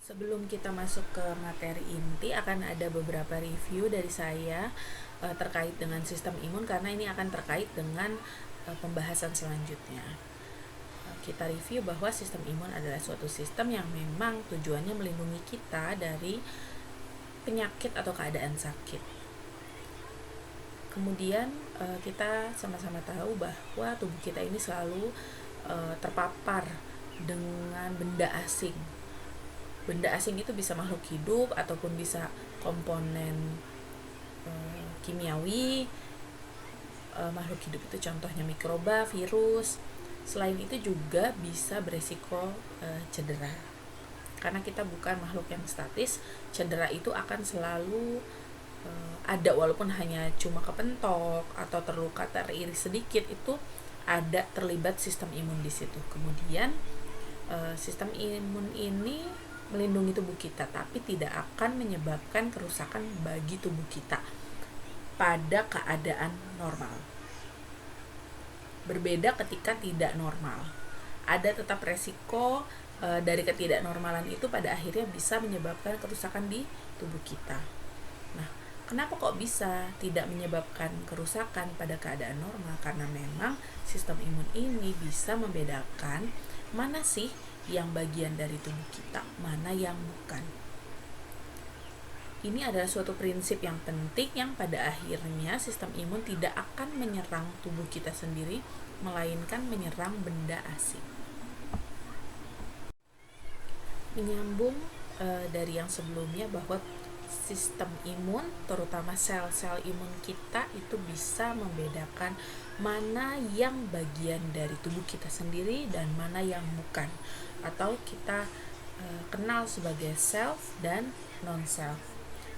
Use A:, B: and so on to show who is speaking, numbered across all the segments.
A: Sebelum kita masuk ke materi inti, akan ada beberapa review dari saya terkait dengan sistem imun karena ini akan terkait dengan pembahasan selanjutnya. Kita review bahwa sistem imun adalah suatu sistem yang memang tujuannya melindungi kita dari penyakit atau keadaan sakit. Kemudian kita sama-sama tahu bahwa tubuh kita ini selalu terpapar dengan benda asing. Benda asing itu bisa makhluk hidup ataupun bisa komponen kimiawi. Makhluk hidup itu contohnya mikroba, virus. Selain itu juga bisa beresiko cedera. Karena kita bukan makhluk yang statis, cedera itu akan selalu ada, walaupun hanya cuma kepentok atau terluka, teriris sedikit, itu ada terlibat sistem imun di situ. Kemudian sistem imun ini melindungi tubuh kita, tapi tidak akan menyebabkan kerusakan bagi tubuh kita pada keadaan normal. Berbeda ketika tidak normal. Ada tetap resiko dari ketidaknormalan itu pada akhirnya bisa menyebabkan kerusakan di tubuh kita. Nah, kenapa kok bisa tidak menyebabkan kerusakan pada keadaan normal? Karena memang sistem imun ini bisa membedakan mana sih yang bagian dari tubuh kita, mana yang bukan. Ini adalah suatu prinsip yang penting yang pada akhirnya sistem imun tidak akan menyerang tubuh kita sendiri, melainkan menyerang benda asing. Menyambung dari yang sebelumnya bahwa sistem imun, terutama sel-sel imun kita, itu bisa membedakan mana yang bagian dari tubuh kita sendiri dan mana yang bukan, atau kita kenal sebagai self dan non-self.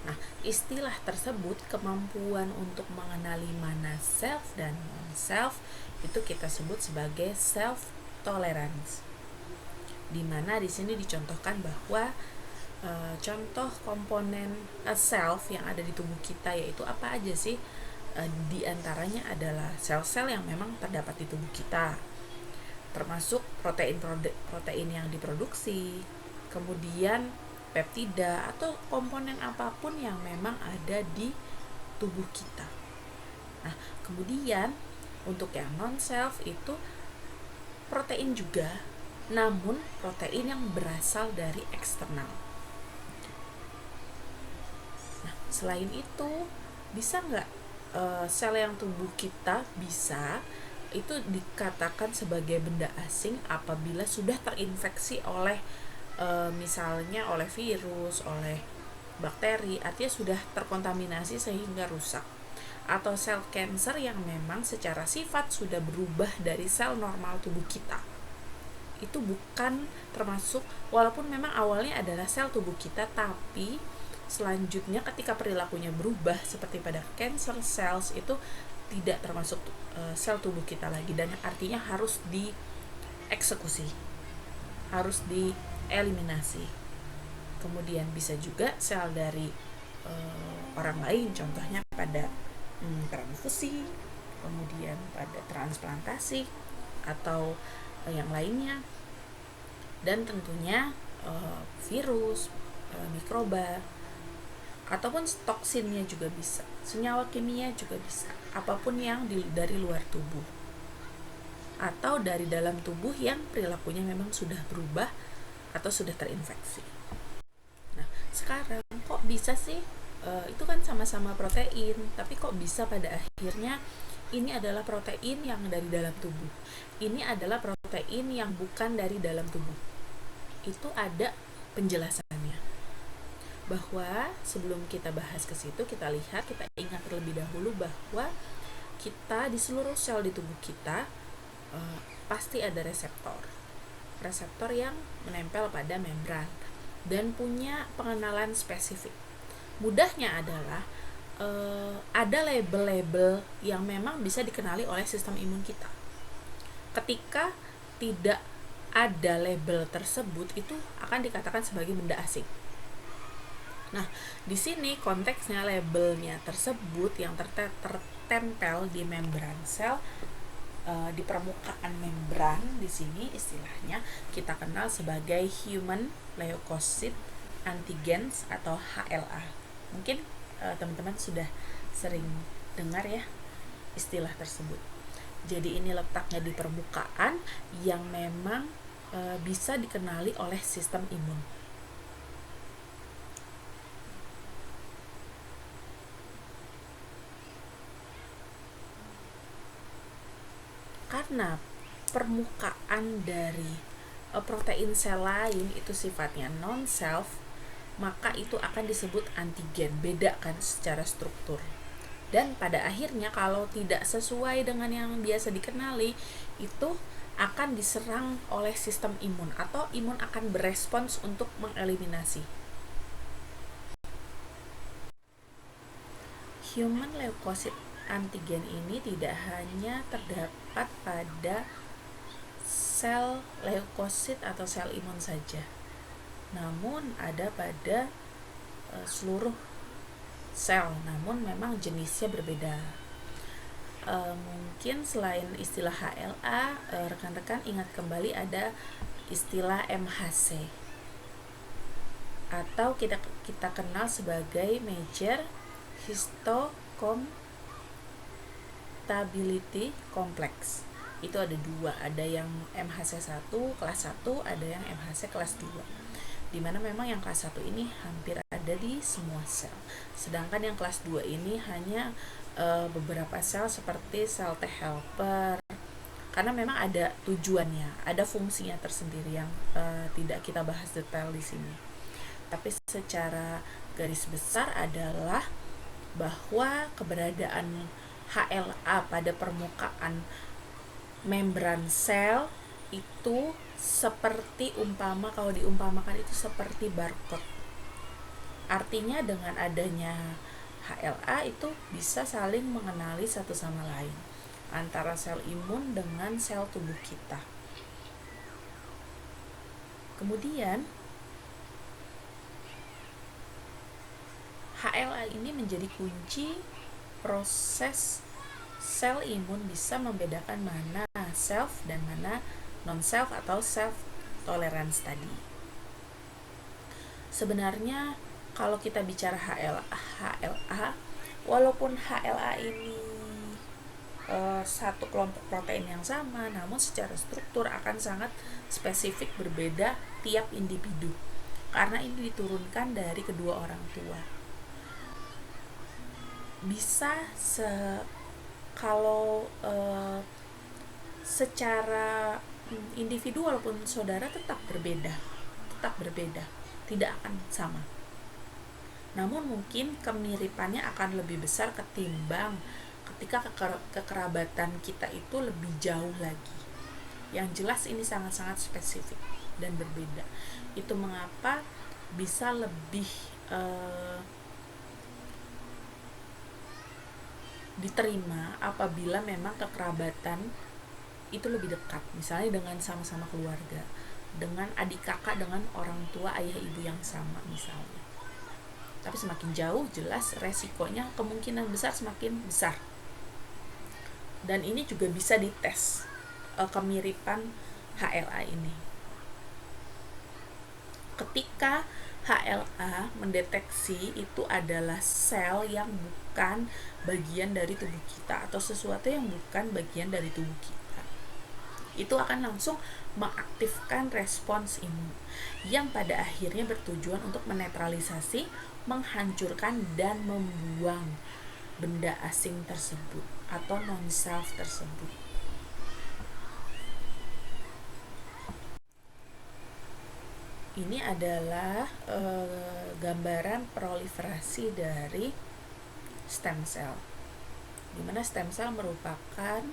A: Nah, istilah tersebut, kemampuan untuk mengenali mana self dan non-self, itu kita sebut sebagai self tolerance. Di mana di sini dicontohkan bahwa contoh komponen self yang ada di tubuh kita yaitu apa aja sih? Di antaranya adalah sel-sel yang memang terdapat di tubuh kita, termasuk protein yang diproduksi, kemudian peptida atau komponen apapun yang memang ada di tubuh kita. Nah, kemudian untuk yang non-self itu protein juga, namun protein yang berasal dari eksternal. Nah, selain itu bisa nggak sel yang tubuh kita bisa itu dikatakan sebagai benda asing apabila sudah terinfeksi oleh misalnya oleh virus, oleh bakteri, artinya sudah terkontaminasi sehingga rusak. Atau sel kanker yang memang secara sifat sudah berubah dari sel normal tubuh kita. Itu bukan termasuk, walaupun memang awalnya adalah sel tubuh kita, tapi selanjutnya ketika perilakunya berubah seperti pada cancer cells itu tidak termasuk sel tubuh kita lagi, dan artinya harus dieksekusi, harus dieliminasi. Kemudian bisa juga sel dari orang lain, contohnya pada transfusi, kemudian pada transplantasi atau yang lainnya, dan tentunya virus, mikroba, ataupun toksinnya juga bisa, senyawa kimia juga bisa, apapun yang dari luar tubuh atau dari dalam tubuh yang perilakunya memang sudah berubah atau sudah terinfeksi. Nah, sekarang kok bisa sih itu kan sama-sama protein, tapi kok bisa pada akhirnya ini adalah protein yang dari dalam tubuh, ini adalah protein yang bukan dari dalam tubuh? Itu ada penjelasannya. Bahwa sebelum kita bahas ke situ, kita ingat terlebih dahulu bahwa kita di seluruh sel di tubuh kita pasti ada reseptor yang menempel pada membran dan punya pengenalan spesifik. Mudahnya adalah ada label-label yang memang bisa dikenali oleh sistem imun kita. Ketika tidak ada label tersebut, itu akan dikatakan sebagai benda asing. Nah, di sini konteksnya labelnya tersebut yang tertempel di membran sel, di permukaan membran, di sini istilahnya kita kenal sebagai human leukocyte antigens atau HLA. Mungkin teman-teman sudah sering dengar ya istilah tersebut. Jadi ini letaknya di permukaan yang memang bisa dikenali oleh sistem imun. Karena permukaan dari protein sel lain itu sifatnya non-self, maka itu akan disebut antigen, beda kan secara struktur. Dan pada akhirnya kalau tidak sesuai dengan yang biasa dikenali, itu akan diserang oleh sistem imun atau imun akan berespons untuk mengeliminasi. Human leukosit antigen ini tidak hanya terdapat pada sel leukosit atau sel imun saja, namun ada pada seluruh sel, namun memang jenisnya berbeda. Mungkin selain istilah HLA, rekan-rekan ingat kembali ada istilah MHC atau kita kenal sebagai Major Histocompatibility Complex. Itu ada dua, ada yang MHC1 kelas 1, ada yang MHC kelas 2, dimana memang yang kelas 1 ini hampir ada di semua sel, sedangkan yang kelas 2 ini hanya beberapa sel seperti sel T helper, karena memang ada tujuannya, ada fungsinya tersendiri yang tidak kita bahas detail di sini. Tapi secara garis besar adalah bahwa keberadaan HLA pada permukaan membran sel itu seperti kalau diumpamakan itu seperti barcode. Artinya dengan adanya HLA itu bisa saling mengenali satu sama lain antara sel imun dengan sel tubuh kita. Kemudian HLA ini menjadi kunci proses sel imun bisa membedakan mana self dan mana non-self atau self tolerance tadi. Sebenarnya kalau kita bicara HLA, walaupun HLA ini satu kelompok protein yang sama, namun secara struktur akan sangat spesifik berbeda tiap individu, karena ini diturunkan dari kedua orang tua. Bisa kalau secara individu walaupun saudara tetap berbeda, tidak akan sama. Namun mungkin kemiripannya akan lebih besar ketimbang ketika kekerabatan kita itu lebih jauh lagi. Yang jelas ini sangat-sangat spesifik dan berbeda. Itu mengapa bisa lebih diterima apabila memang kekerabatan itu lebih dekat, misalnya dengan sama-sama keluarga, dengan adik kakak, dengan orang tua ayah ibu yang sama misalnya. Tapi semakin jauh jelas resikonya kemungkinan besar semakin besar. Dan ini juga bisa dites kemiripan HLA ini. Ketika HLA mendeteksi itu adalah sel yang bukan bagian dari tubuh kita atau sesuatu yang bukan bagian dari tubuh kita, itu akan langsung mengaktifkan respons imun yang pada akhirnya bertujuan untuk menetralisasi, menghancurkan dan membuang benda asing tersebut atau non-self tersebut. Ini adalah gambaran proliferasi dari stem cell, di mana stem cell merupakan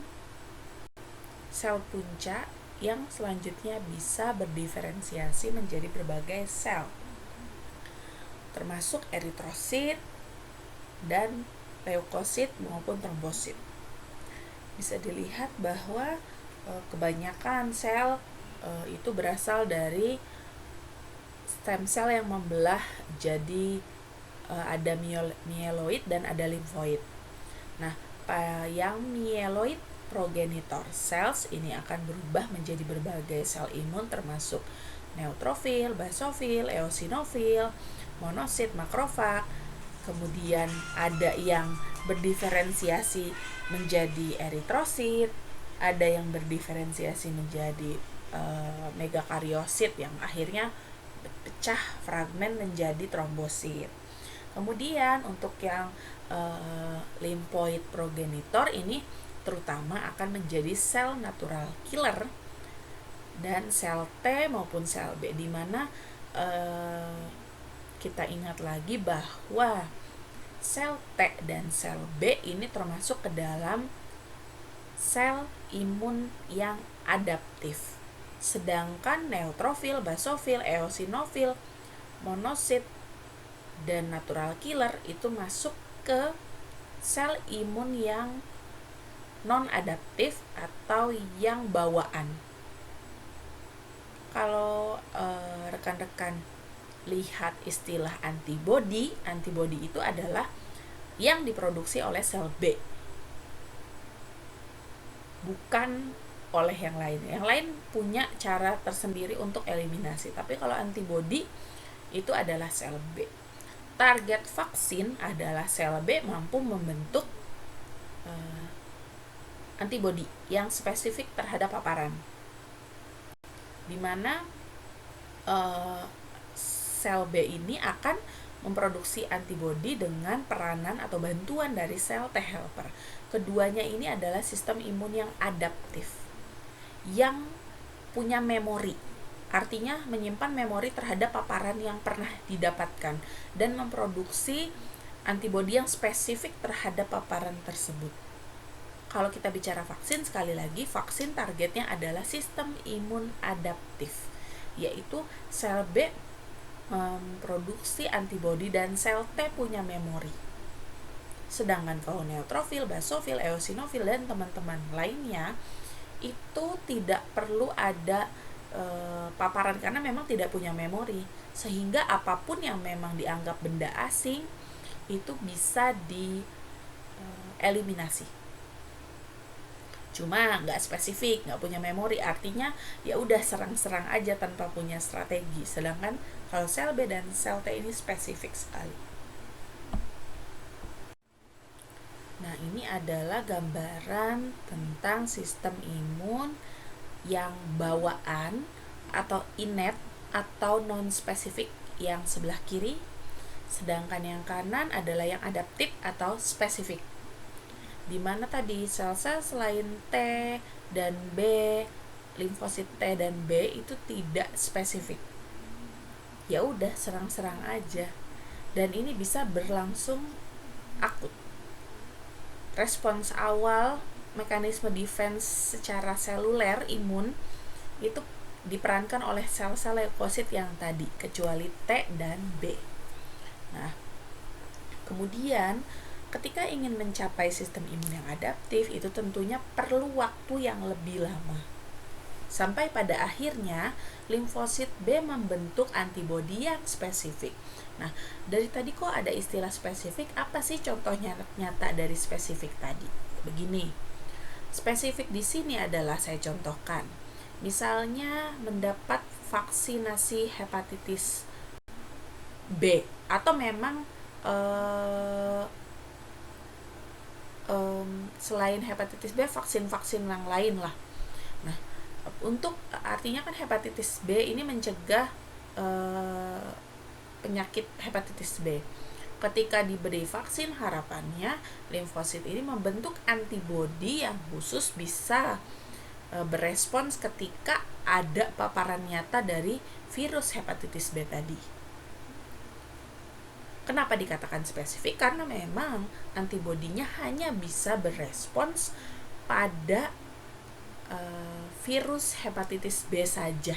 A: sel punca yang selanjutnya bisa berdiferensiasi menjadi berbagai sel, termasuk eritrosit dan leukosit maupun trombosit. Bisa dilihat bahwa kebanyakan sel itu berasal dari stem cell yang membelah jadi ada mieloid dan ada limfoid. Nah, yang mieloid progenitor cells ini akan berubah menjadi berbagai sel imun termasuk neutrofil, basofil, eosinofil, monosit, makrofag. Kemudian ada yang berdiferensiasi menjadi eritrosit, ada yang berdiferensiasi menjadi megakariosit yang akhirnya pecah fragmen menjadi trombosit. Kemudian untuk yang lymphoid progenitor ini terutama akan menjadi sel natural killer dan sel T maupun sel B, di mana kita ingat lagi bahwa sel T dan sel B ini termasuk ke dalam sel imun yang adaptif. Sedangkan neutrofil, basofil, eosinofil, monosit, dan natural killer itu masuk ke sel imun yang non-adaptif atau yang bawaan. Kalau rekan-rekan lihat istilah antibody itu adalah yang diproduksi oleh sel B, bukan oleh yang lain. Yang lain punya cara tersendiri untuk eliminasi, tapi kalau antibody itu adalah sel B. Target vaksin adalah sel B mampu membentuk antibody yang spesifik terhadap paparan, di mana sel B ini akan memproduksi antibody dengan peranan atau bantuan dari sel T helper. Keduanya ini adalah sistem imun yang adaptif, yang punya memori, artinya menyimpan memori terhadap paparan yang pernah didapatkan dan memproduksi antibody yang spesifik terhadap paparan tersebut. Kalau kita bicara vaksin, sekali lagi vaksin targetnya adalah sistem imun adaptif, yaitu sel B memproduksi antibody dan sel T punya memori. Sedangkan kalau neutrofil, basofil, eosinofil dan teman-teman lainnya itu tidak perlu ada paparan karena memang tidak punya memori, sehingga apapun yang memang dianggap benda asing itu bisa dieliminasi. Cuma nggak spesifik, nggak punya memori, artinya ya udah serang-serang aja tanpa punya strategi. Sedangkan kalau sel B dan sel T ini spesifik sekali. Nah, ini adalah gambaran tentang sistem imun yang bawaan atau innate atau non-spesifik yang sebelah kiri, sedangkan yang kanan adalah yang adaptif atau spesifik, di mana tadi sel-sel selain T dan B, limfosit T dan B itu tidak spesifik. Ya udah serang-serang aja, dan ini bisa berlangsung akut. Respons awal mekanisme defense secara seluler imun itu diperankan oleh sel-sel leukosit yang tadi, kecuali T dan B. Nah, kemudian ketika ingin mencapai sistem imun yang adaptif, itu tentunya perlu waktu yang lebih lama. Sampai pada akhirnya limfosit B membentuk antibodi yang spesifik. Nah, dari tadi kok ada istilah spesifik, apa sih contohnya nyata dari spesifik tadi? Begini, spesifik di sini adalah saya contohkan. Misalnya mendapat vaksinasi hepatitis B, atau memang selain hepatitis B, vaksin-vaksin yang lain lah. Nah, untuk artinya kan hepatitis B ini mencegah penyakit hepatitis B. Ketika diberi vaksin, harapannya limfosit ini membentuk antibodi yang khusus bisa berespons ketika ada paparan nyata dari virus hepatitis B tadi. Kenapa dikatakan spesifik? Karena memang antibodinya hanya bisa berespons pada virus hepatitis B saja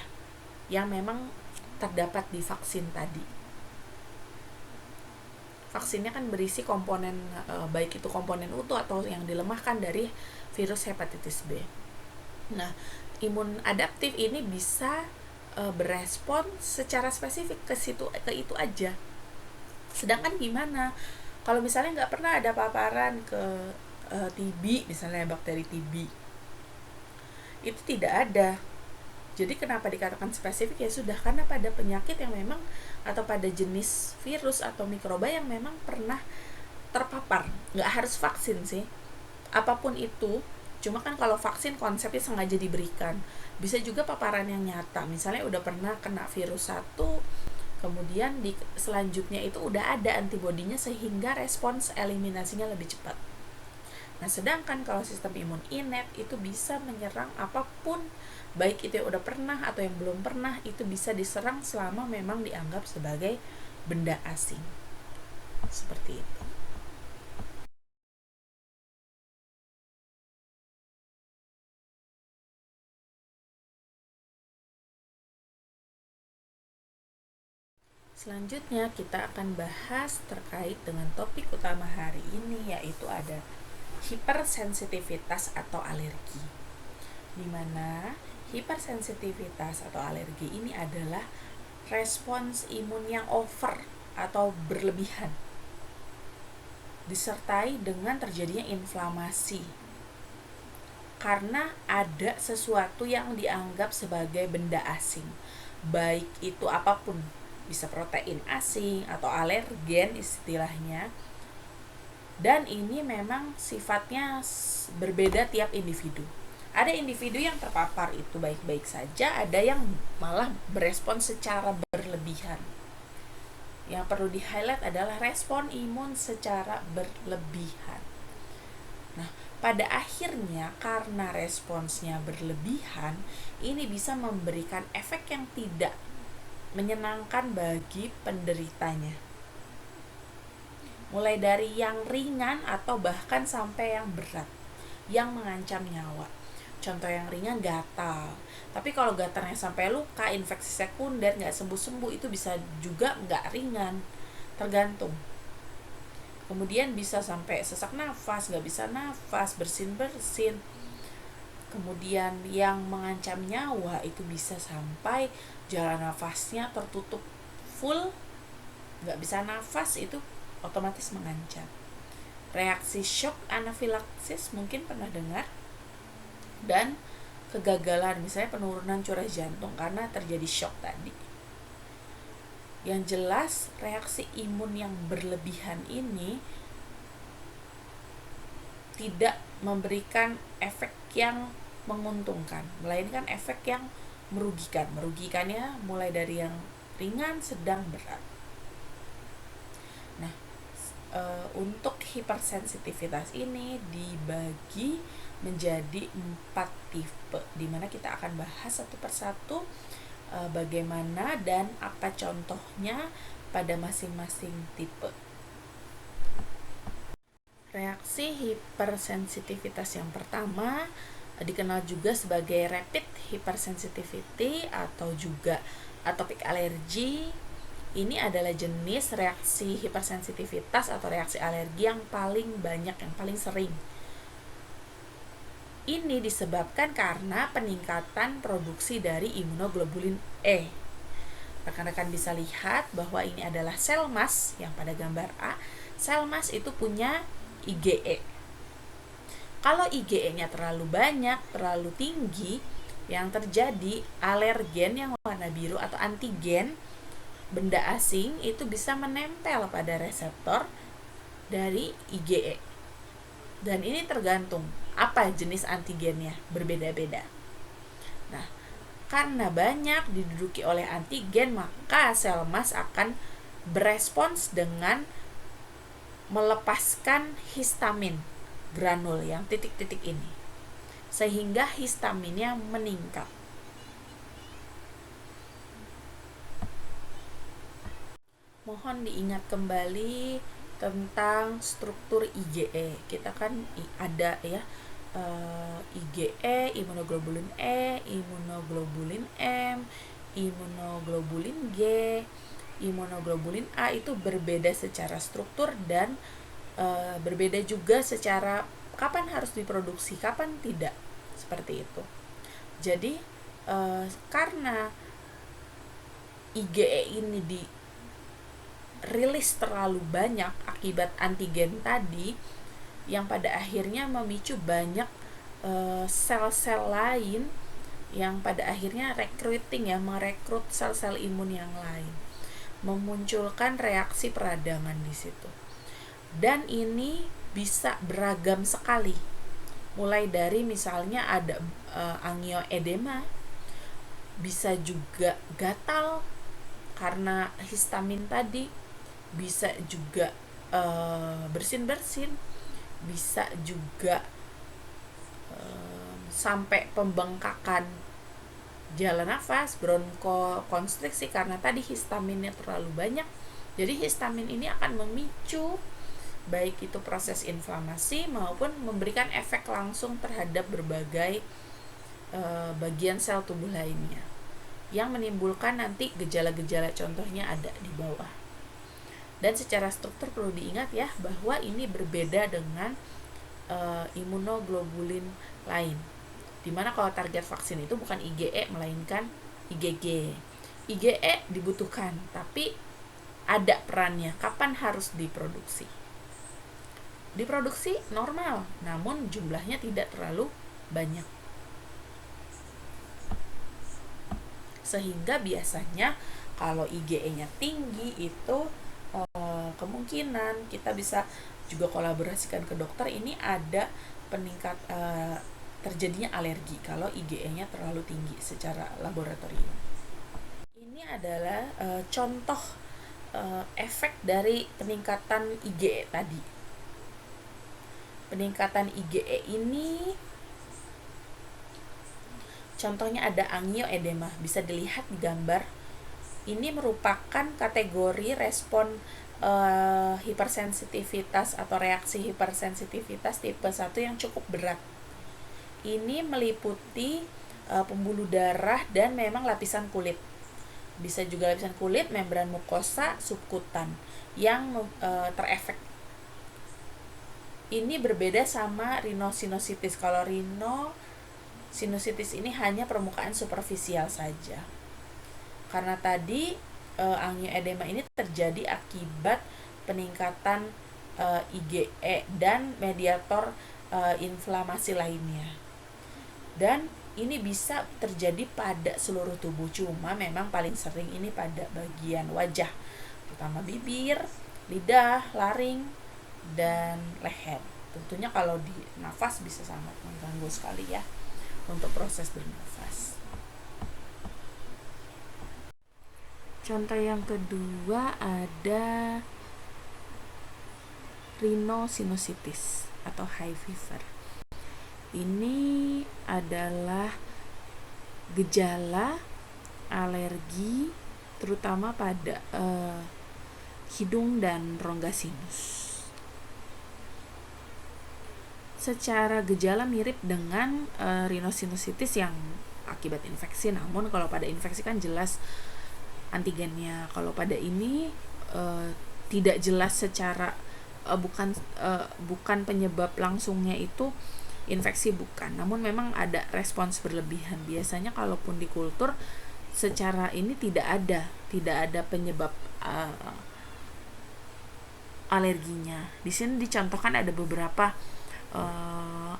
A: yang memang terdapat di vaksin tadi. Vaksinnya kan berisi komponen, baik itu komponen utuh atau yang dilemahkan dari virus hepatitis B. Nah, imun adaptif ini bisa berespon secara spesifik ke itu aja. Sedangkan gimana kalau misalnya nggak pernah ada paparan ke TB, misalnya bakteri TB, itu tidak ada Jadi kenapa dikatakan spesifik? Ya sudah, karena pada penyakit yang memang atau pada jenis virus atau mikroba yang memang pernah terpapar. Nggak harus vaksin sih, apapun itu. Cuma kan kalau vaksin konsepnya sengaja diberikan. Bisa juga paparan yang nyata, misalnya udah pernah kena virus satu, kemudian di selanjutnya itu udah ada antibodinya sehingga respons eliminasinya lebih cepat. Nah, sedangkan kalau sistem imun innate itu bisa menyerang apapun, baik itu yang udah pernah atau yang belum pernah, itu bisa diserang selama memang dianggap sebagai benda asing. Seperti itu. Selanjutnya kita akan bahas terkait dengan topik utama hari ini, yaitu ada hipersensitivitas atau alergi. Di mana hipersensitivitas atau alergi ini adalah respons imun yang over atau berlebihan, disertai dengan terjadinya inflamasi karena ada sesuatu yang dianggap sebagai benda asing, baik itu apapun, bisa protein asing atau alergen istilahnya. Dan ini memang sifatnya berbeda tiap individu. Ada individu yang terpapar itu baik-baik saja, ada yang malah berespons secara berlebihan. Yang perlu di-highlight adalah respon imun secara berlebihan. Nah, pada akhirnya karena responsnya berlebihan, ini bisa memberikan efek yang tidak menyenangkan bagi penderitanya. Mulai dari yang ringan atau bahkan sampai yang berat, yang mengancam nyawa. Contoh yang ringan, gatal. Tapi kalau gatalnya sampai luka, infeksi sekunder, nggak sembuh-sembuh, itu bisa juga nggak ringan, tergantung. Kemudian bisa sampai sesak nafas, nggak bisa nafas, bersin-bersin. Kemudian yang mengancam nyawa itu bisa sampai jalan nafasnya tertutup full, nggak bisa nafas, itu otomatis mengancam. Reaksi shock anafilaksis mungkin pernah dengar, dan kegagalan, misalnya penurunan curah jantung karena terjadi shock tadi. Yang jelas reaksi imun yang berlebihan ini tidak memberikan efek yang menguntungkan, melainkan efek yang merugikan. Merugikannya mulai dari yang ringan, sedang, berat. Nah, untuk hipersensitivitas ini dibagi menjadi 4 tipe, dimana kita akan bahas satu persatu bagaimana dan apa contohnya pada masing-masing tipe. Reaksi hipersensitivitas yang pertama dikenal juga sebagai rapid hypersensitivity atau juga atopic allergy. Ini adalah jenis reaksi hipersensitivitas atau reaksi alergi yang paling banyak, yang paling sering. Ini disebabkan karena peningkatan produksi dari imunoglobulin E. Rekan-rekan bisa lihat bahwa ini adalah sel mas yang pada gambar A. Sel mas itu punya IgE. Kalau IgE-nya terlalu banyak, terlalu tinggi, yang terjadi alergen yang warna biru atau antigen, benda asing, itu bisa menempel pada reseptor dari IgE. Dan ini tergantung apa jenis antigennya, berbeda-beda. Nah, karena banyak diduduki oleh antigen, maka sel mas akan berespons dengan melepaskan histamin granul yang titik-titik ini, sehingga histaminnya meningkat. Mohon diingat kembali tentang struktur IgE. Kita kan ada ya, IgE, imunoglobulin E, imunoglobulin M, imunoglobulin G, imunoglobulin A. Itu berbeda secara struktur dan berbeda juga secara kapan harus diproduksi, kapan tidak, seperti itu. Jadi karena IgE ini dirilis terlalu banyak akibat antigen tadi, yang pada akhirnya memicu banyak sel-sel lain yang pada akhirnya recruiting ya, merekrut sel-sel imun yang lain, memunculkan reaksi peradangan di situ. Dan ini bisa beragam sekali. Mulai dari misalnya ada angioedema, bisa juga gatal karena histamin tadi, bisa juga bersin-bersin, bisa juga sampai pembengkakan jalan nafas, bronkokonstriksi karena tadi histaminnya terlalu banyak. Jadi histamin ini akan memicu baik itu proses inflamasi maupun memberikan efek langsung terhadap berbagai bagian sel tubuh lainnya, yang menimbulkan nanti gejala-gejala, contohnya ada di bawah. Dan secara struktur perlu diingat ya, bahwa ini berbeda dengan imunoglobulin lain, dimana kalau target vaksin itu bukan IgE melainkan IgG. IgE dibutuhkan, tapi ada perannya kapan harus diproduksi. Diproduksi normal, namun jumlahnya tidak terlalu banyak. Sehingga biasanya kalau IgE-nya tinggi itu kemungkinan kita bisa juga kolaborasikan ke dokter, ini ada peningkat terjadinya alergi kalau IgE-nya terlalu tinggi secara laboratorium. Ini adalah contoh efek dari peningkatan IgE tadi. Peningkatan IgE ini contohnya ada angioedema, bisa dilihat di gambar. Ini merupakan kategori respon hipersensitivitas atau reaksi hipersensitivitas tipe 1 yang cukup berat. Ini meliputi pembuluh darah dan memang lapisan kulit. Bisa juga lapisan kulit, membran mukosa, subkutan yang terefek. Ini berbeda sama rhinosinusitis. Kalau rhinosinusitis ini hanya permukaan superficial saja. Karena tadi angioedema ini terjadi akibat peningkatan IgE dan mediator inflamasi lainnya. Dan ini bisa terjadi pada seluruh tubuh, cuma memang paling sering ini pada bagian wajah, terutama bibir, lidah, laring, dan leher. Tentunya kalau di nafas bisa sangat mengganggu sekali ya untuk proses bernafas. Contoh yang kedua ada rhinosinusitis atau high fever. Ini adalah gejala alergi terutama pada hidung dan rongga sinus. Secara gejala mirip dengan rhinosinusitis yang akibat infeksi, namun kalau pada infeksi kan jelas antigennya. Kalau pada ini tidak jelas secara bukan penyebab langsungnya itu infeksi, bukan, namun memang ada respons berlebihan. Biasanya kalaupun di kultur secara ini tidak ada penyebab alerginya. Di sini dicontohkan ada beberapa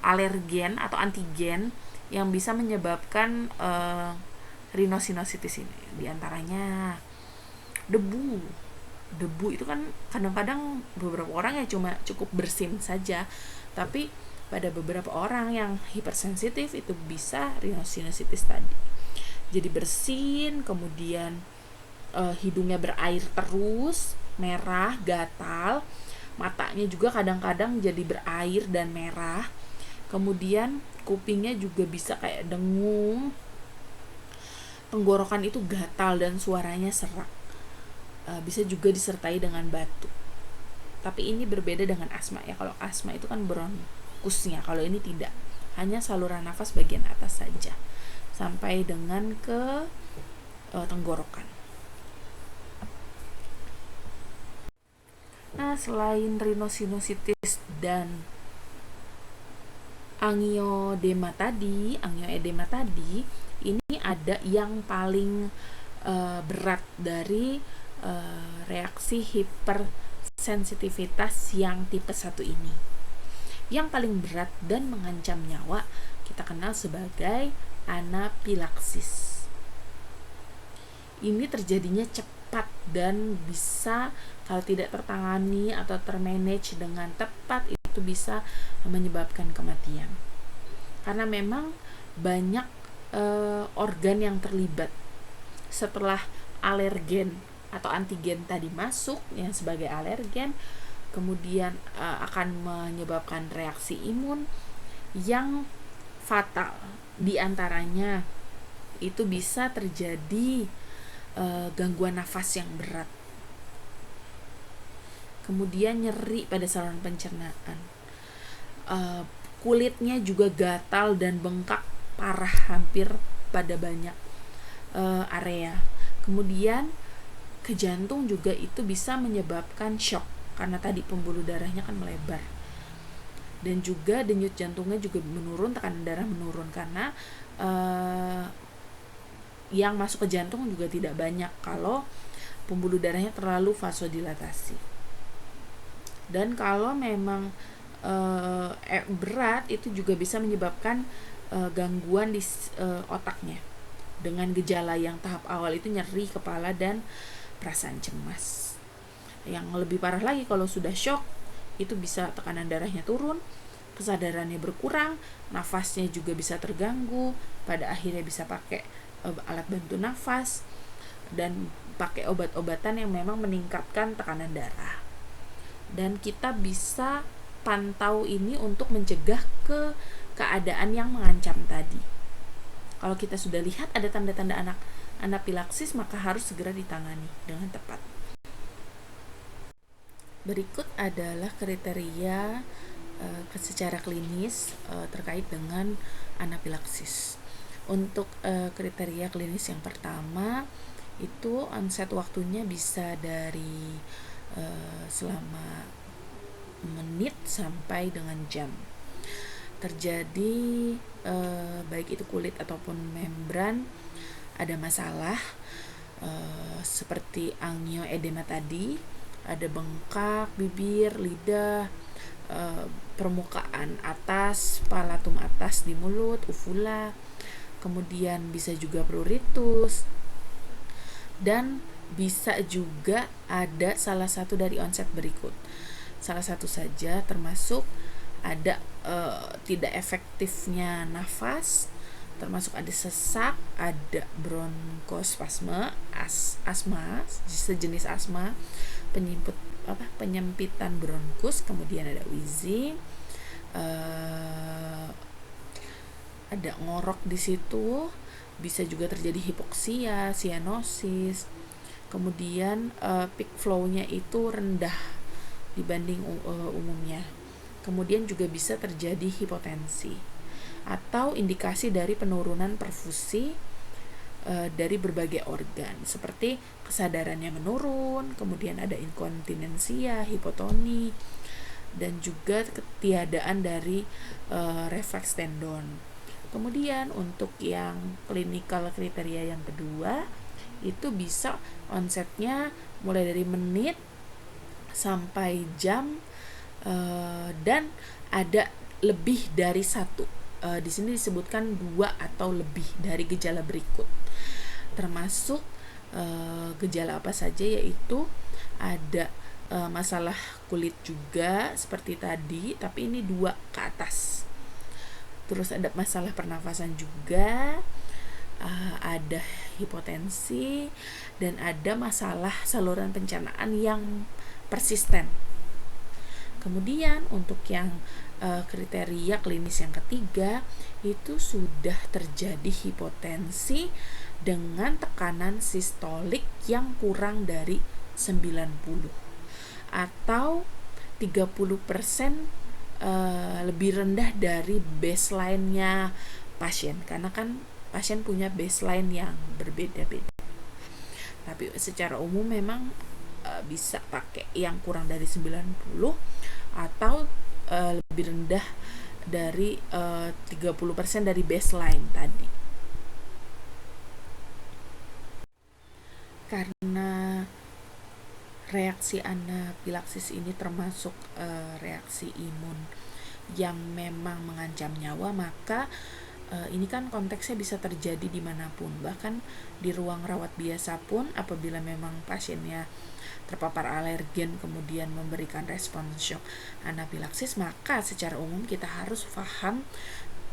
A: alergen atau antigen yang bisa menyebabkan rhinosinusitis ini. Di antaranya debu itu kan kadang-kadang beberapa orang ya cuma cukup bersin saja, tapi pada beberapa orang yang hipersensitif itu bisa rhinosinusitis tadi. Jadi bersin, kemudian hidungnya berair terus, merah, gatal, matanya juga kadang-kadang jadi berair dan merah, kemudian kupingnya juga bisa kayak dengung, tenggorokan itu gatal dan suaranya serak. Bisa juga disertai dengan batuk. Tapi ini berbeda dengan asma ya. Kalau asma itu kan bronkusnya, kalau ini tidak, hanya saluran nafas bagian atas saja sampai dengan ke tenggorokan. Nah, selain rhinosinusitis dan angioedema tadi, ini ada yang paling berat dari reaksi hipersensitivitas yang tipe 1 ini. Yang paling berat dan mengancam nyawa kita kenal sebagai anafilaksis. Ini terjadinya cepat dan bisa, kalau tidak tertangani atau termanage dengan tepat, itu bisa menyebabkan kematian. Karena memang banyak organ yang terlibat. Setelah alergen atau antigen tadi masuk yang sebagai alergen, kemudian akan menyebabkan reaksi imun yang fatal. Di antaranya itu bisa terjadi gangguan nafas yang berat, kemudian nyeri pada saluran pencernaan, kulitnya juga gatal dan bengkak parah hampir pada banyak area. Kemudian ke jantung juga itu bisa menyebabkan shock karena tadi pembuluh darahnya kan melebar, dan juga denyut jantungnya juga menurun, tekanan darah menurun karena yang masuk ke jantung juga tidak banyak kalau pembuluh darahnya terlalu vasodilatasi. Dan kalau memang berat, itu juga bisa menyebabkan gangguan di otaknya dengan gejala yang tahap awal itu nyeri kepala dan perasaan cemas. Yang lebih parah lagi kalau sudah shock, itu bisa tekanan darahnya turun, kesadarannya berkurang, nafasnya juga bisa terganggu, pada akhirnya bisa pakai alat bantu nafas dan pakai obat-obatan yang memang meningkatkan tekanan darah. Dan kita bisa pantau ini untuk mencegah ke keadaan yang mengancam tadi. Kalau kita sudah lihat ada tanda-tanda anafilaksis, maka harus segera ditangani dengan tepat. Berikut adalah kriteria secara klinis terkait dengan anafilaksis. Untuk kriteria klinis yang pertama itu onset waktunya bisa dari selama menit sampai dengan jam. Terjadi baik itu kulit ataupun membran ada masalah, seperti angioedema tadi, ada bengkak bibir, lidah, permukaan atas, palatum atas di mulut, uvula, kemudian bisa juga pruritus, dan bisa juga ada salah satu dari onset berikut. Salah satu saja, termasuk ada tidak efektifnya nafas, termasuk ada sesak, ada bronkospasme, asma, sejenis asma, penyempitan bronkus, kemudian ada wheezing, ada ngorok di situ, bisa juga terjadi hipoksia, sianosis, kemudian peak flow-nya itu rendah dibanding umumnya. Kemudian juga bisa terjadi hipotensi atau indikasi dari penurunan perfusi dari berbagai organ, seperti kesadarannya menurun, kemudian ada inkontinensia, hipotoni, dan juga ketiadaan dari refleks tendon. Kemudian untuk yang klinikal kriteria yang kedua, itu bisa onsetnya mulai dari menit sampai jam, dan ada lebih dari satu. Di sini disebutkan 2 atau lebih dari gejala berikut, termasuk gejala apa saja, yaitu ada masalah kulit juga seperti tadi, tapi ini 2 ke atas. Terus ada masalah pernafasan juga, ada hipotensi, dan ada masalah saluran pencernaan yang persisten. Kemudian untuk yang kriteria klinis yang ketiga, itu sudah terjadi hipotensi dengan tekanan sistolik yang kurang dari 90 atau 30% lebih rendah dari baseline-nya pasien, karena kan pasien punya baseline yang berbeda-beda. Tapi secara umum memang bisa pakai yang kurang dari 90 atau lebih rendah dari 30% dari baseline tadi. Karena reaksi anafilaksis ini termasuk reaksi imun yang memang mengancam nyawa, maka Ini kan konteksnya bisa terjadi dimanapun, bahkan di ruang rawat biasa pun apabila memang pasiennya terpapar alergen kemudian memberikan respon shock anafilaksis, maka secara umum kita harus paham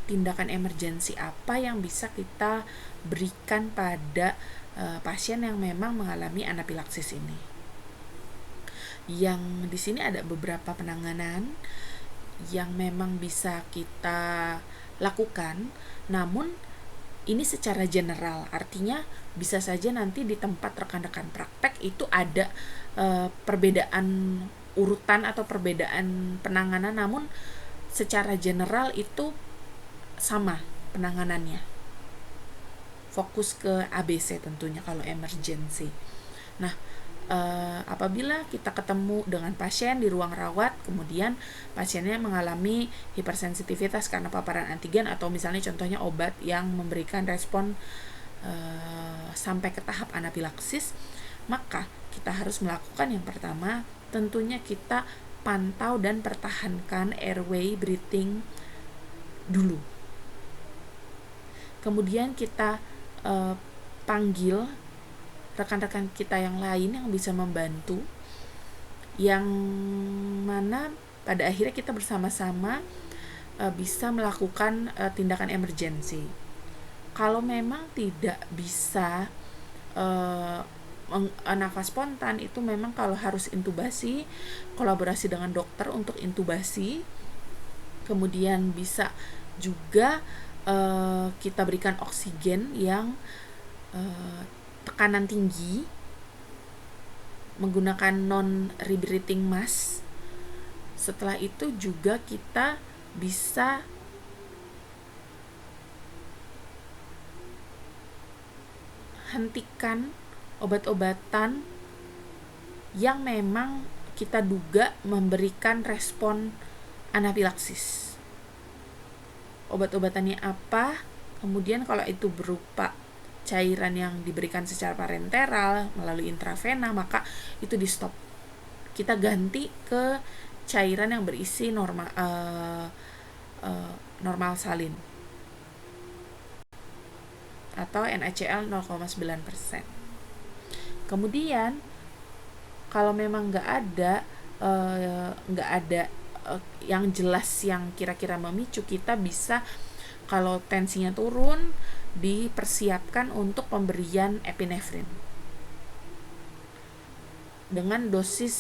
A: tindakan emergensi apa yang bisa kita berikan pada pasien yang memang mengalami anafilaksis ini. Yang di sini ada beberapa penanganan yang memang bisa kita lakukan, namun ini secara general, artinya bisa saja nanti di tempat rekan-rekan praktek itu ada perbedaan urutan atau perbedaan penanganan, namun secara general itu sama penanganannya. Fokus ke ABC tentunya kalau emergency. Nah, apabila kita ketemu dengan pasien di ruang rawat, kemudian pasiennya mengalami hipersensitivitas karena paparan antigen atau misalnya contohnya obat yang memberikan respon sampai ke tahap anafilaksis, maka kita harus melakukan yang pertama, tentunya kita pantau dan pertahankan airway breathing dulu. Kemudian kita panggil rekan-rekan kita yang lain yang bisa membantu, yang mana pada akhirnya kita bersama-sama bisa melakukan tindakan emergensi. Kalau memang tidak bisa nafas spontan, itu memang kalau harus intubasi, kolaborasi dengan dokter untuk intubasi. Kemudian bisa juga kita berikan oksigen yang tekanan tinggi menggunakan non-rebreathing mask. Setelah itu juga kita bisa hentikan obat-obatan yang memang kita duga memberikan respon anafilaksis. Obat-obatannya apa? Kemudian kalau itu berupa cairan yang diberikan secara parenteral melalui intravena, maka itu di stop. Kita ganti ke cairan yang berisi normal salin atau NaCl 0,9%. Kemudian kalau memang nggak ada yang jelas yang kira-kira memicu, kita bisa, kalau tensinya turun, dipersiapkan untuk pemberian epinefrin dengan dosis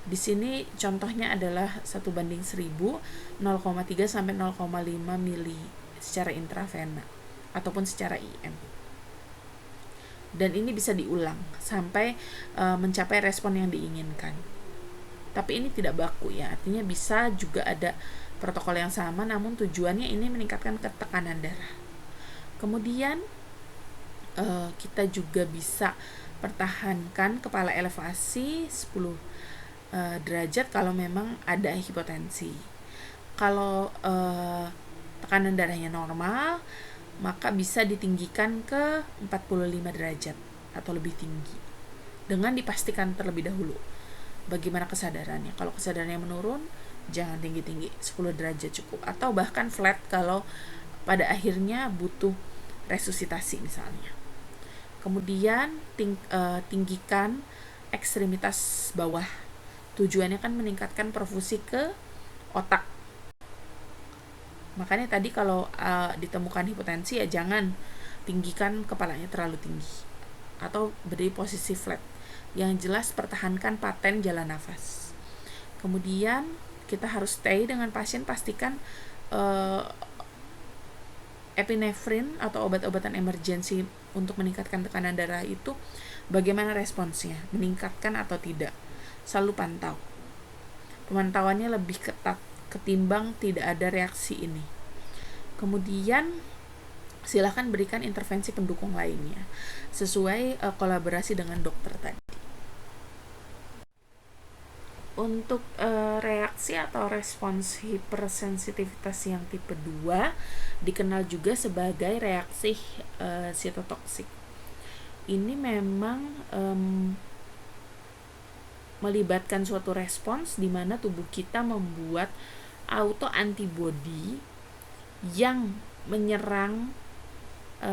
A: di sini contohnya adalah 1:1000, 0,3 sampai 0,5 mili secara intravena ataupun secara IM. Dan ini bisa diulang sampai mencapai respon yang diinginkan. Tapi ini tidak baku ya, artinya bisa juga ada protokol yang sama, namun tujuannya ini meningkatkan tekanan darah. Kemudian kita juga bisa pertahankan kepala elevasi 10 derajat kalau memang ada hipotensi. Kalau tekanan darahnya normal, maka bisa ditinggikan ke 45 derajat atau lebih tinggi, dengan dipastikan terlebih dahulu bagaimana kesadarannya. Kalau kesadarannya menurun, jangan tinggi-tinggi, 10 derajat cukup, atau bahkan flat kalau pada akhirnya butuh resusitasi misalnya. Kemudian tinggikan ekstremitas bawah. Tujuannya kan meningkatkan perfusi ke otak. Makanya tadi kalau ditemukan hipotensi, ya jangan tinggikan kepalanya terlalu tinggi atau berdiri posisi flat. Yang jelas pertahankan paten jalan nafas. Kemudian kita harus stay dengan pasien, pastikan epinefrin atau obat-obatan emergensi untuk meningkatkan tekanan darah itu bagaimana responsnya, meningkatkan atau tidak. Selalu pantau. Pemantauannya lebih ketat ketimbang tidak ada reaksi ini. Kemudian silakan berikan intervensi pendukung lainnya sesuai kolaborasi dengan dokter tadi. Untuk reaksi atau respons hipersensitivitas yang tipe 2 dikenal juga sebagai reaksi sitotoksik. Ini memang melibatkan suatu respons di mana tubuh kita membuat auto antibody yang menyerang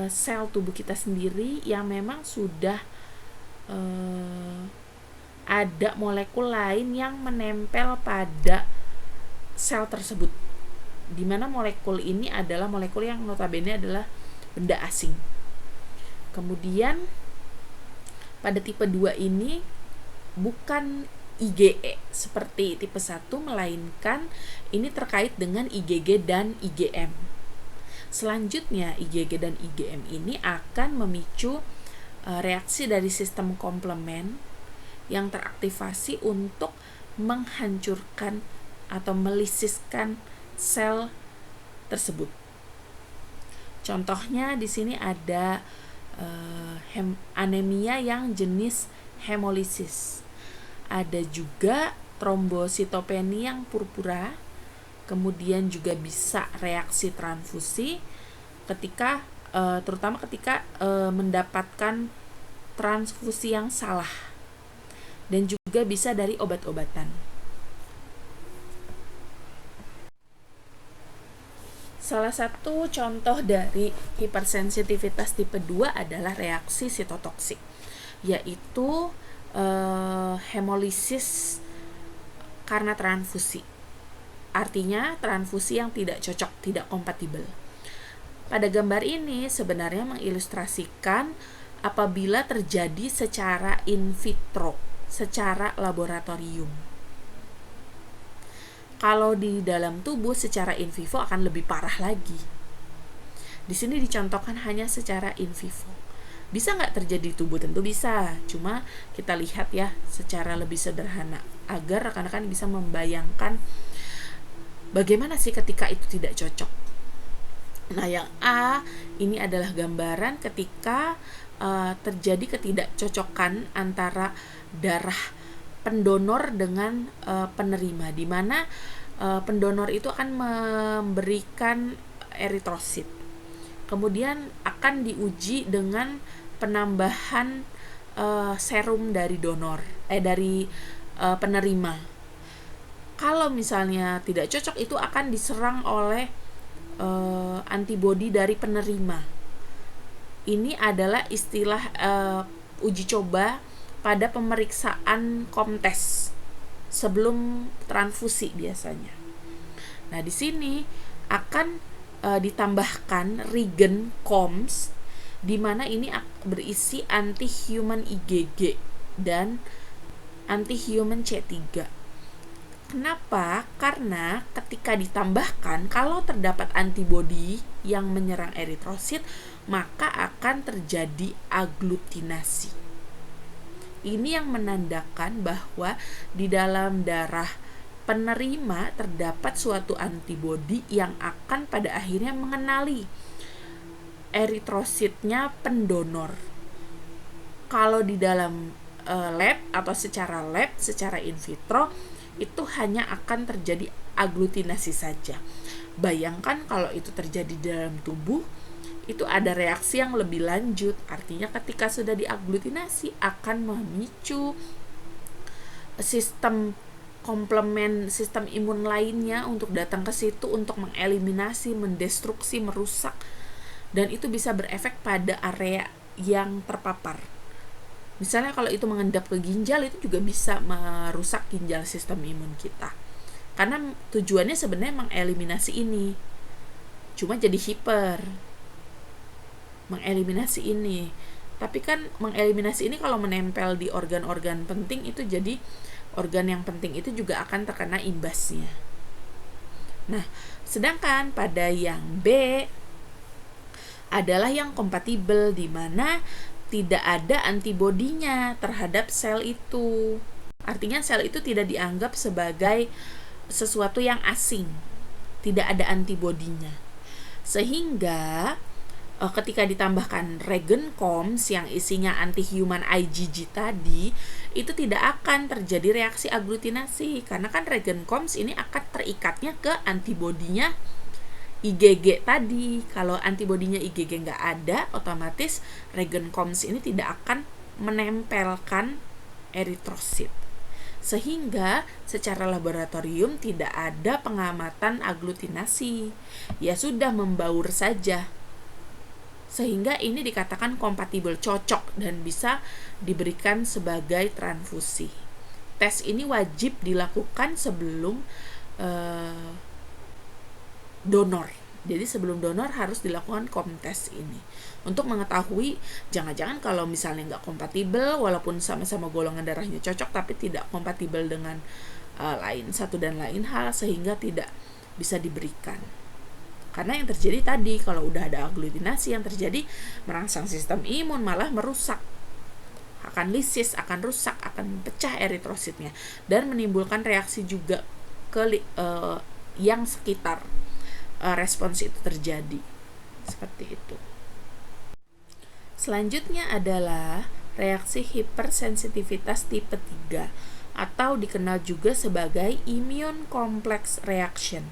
A: sel tubuh kita sendiri yang memang sudah ada molekul lain yang menempel pada sel tersebut, di mana molekul ini adalah molekul yang notabene adalah benda asing. Kemudian pada tipe 2 ini bukan IgE seperti tipe 1, melainkan ini terkait dengan IgG dan IgM. Selanjutnya IgG dan IgM ini akan memicu reaksi dari sistem komplement yang teraktivasi untuk menghancurkan atau melisiskan sel tersebut. Contohnya di sini ada anemia yang jenis hemolisis. Ada juga trombositopenia yang purpura. Kemudian juga bisa reaksi transfusi ketika terutama ketika mendapatkan transfusi yang salah, dan juga bisa dari obat-obatan. Salah satu contoh dari hipersensitivitas tipe 2 adalah reaksi sitotoksik, yaitu hemolisis karena transfusi. Artinya transfusi yang tidak cocok, tidak kompatibel. Pada gambar ini sebenarnya mengilustrasikan apabila terjadi secara in vitro, secara laboratorium. Kalau di dalam tubuh secara in vivo akan lebih parah lagi. Di sini dicontohkan hanya secara in vivo. Bisa nggak terjadi di tubuh? Tentu bisa. Cuma kita lihat ya secara lebih sederhana agar rekan-rekan bisa membayangkan bagaimana sih ketika itu tidak cocok. Nah, yang A ini adalah gambaran ketika terjadi ketidakcocokan antara darah pendonor dengan penerima, di mana pendonor itu akan memberikan eritrosit. Kemudian akan diuji dengan penambahan serum dari dari penerima. Kalau misalnya tidak cocok, itu akan diserang oleh antibodi dari penerima. Ini adalah istilah uji coba pada pemeriksaan komtes sebelum transfusi biasanya. Nah, di sini akan ditambahkan regen COMS, di mana ini berisi anti-human IgG dan anti-human C3. Kenapa? Karena ketika ditambahkan, kalau terdapat antibodi yang menyerang eritrosit, maka akan terjadi aglutinasi. Ini yang menandakan bahwa di dalam darah penerima terdapat suatu antibodi yang akan pada akhirnya mengenali eritrositnya pendonor. Kalau di dalam lab atau secara lab, secara in vitro, itu hanya akan terjadi aglutinasi saja. Bayangkan kalau itu terjadi di dalam tubuh, itu ada reaksi yang lebih lanjut. Artinya ketika sudah diaglutinasi akan memicu sistem komplement, sistem imun lainnya untuk datang ke situ untuk mengeliminasi, mendestruksi, merusak, dan itu bisa berefek pada area yang terpapar. Misalnya kalau itu mengendap ke ginjal, itu juga bisa merusak ginjal sistem imun kita. Karena tujuannya sebenarnya mengeliminasi ini. Cuma jadi hiper. Mengeliminasi ini. Tapi kan mengeliminasi ini kalau menempel di organ-organ penting, itu jadi organ yang penting itu juga akan terkena imbasnya. Nah, sedangkan pada yang B adalah yang kompatibel, di mana tidak ada antibodinya terhadap sel itu. Artinya sel itu tidak dianggap sebagai sesuatu yang asing. Tidak ada antibodinya. Sehingga ketika ditambahkan regen COMS yang isinya anti-human IgG tadi, itu tidak akan terjadi reaksi aglutinasi. Karena kan regen COMS ini akan terikatnya ke antibodinya IgG tadi. Kalau antibodinya IgG nggak ada, otomatis regen COMS ini tidak akan menempelkan eritrosit. Sehingga secara laboratorium tidak ada pengamatan aglutinasi. Ya sudah membaur saja. Sehingga ini dikatakan kompatibel, cocok, dan bisa diberikan sebagai transfusi. Tes ini wajib dilakukan sebelum donor. Jadi sebelum donor harus dilakukan komtes ini untuk mengetahui jangan-jangan kalau misalnya nggak kompatibel walaupun sama-sama golongan darahnya cocok tapi tidak kompatibel dengan lain satu dan lain hal sehingga tidak bisa diberikan. Karena yang terjadi tadi kalau udah ada aglutinasi yang terjadi merangsang sistem imun malah merusak, akan lisis, akan rusak, akan pecah eritrositnya dan menimbulkan reaksi juga ke yang sekitar respons itu terjadi. Seperti itu. Selanjutnya adalah reaksi hipersensitivitas tipe 3 atau dikenal juga sebagai immune complex reaction,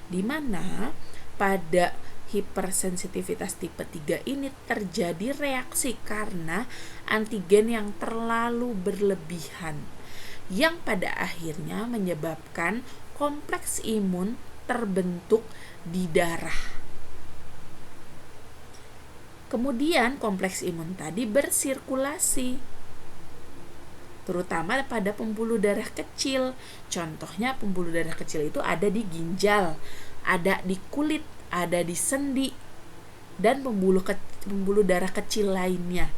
A: di mana pada hipersensitivitas tipe 3 ini terjadi reaksi karena antigen yang terlalu berlebihan yang pada akhirnya menyebabkan kompleks imun terbentuk di darah. Kemudian kompleks imun tadi bersirkulasi, terutama pada pembuluh darah kecil. Contohnya pembuluh darah kecil itu ada di ginjal, ada di kulit, ada di sendi, dan pembuluh darah kecil lainnya.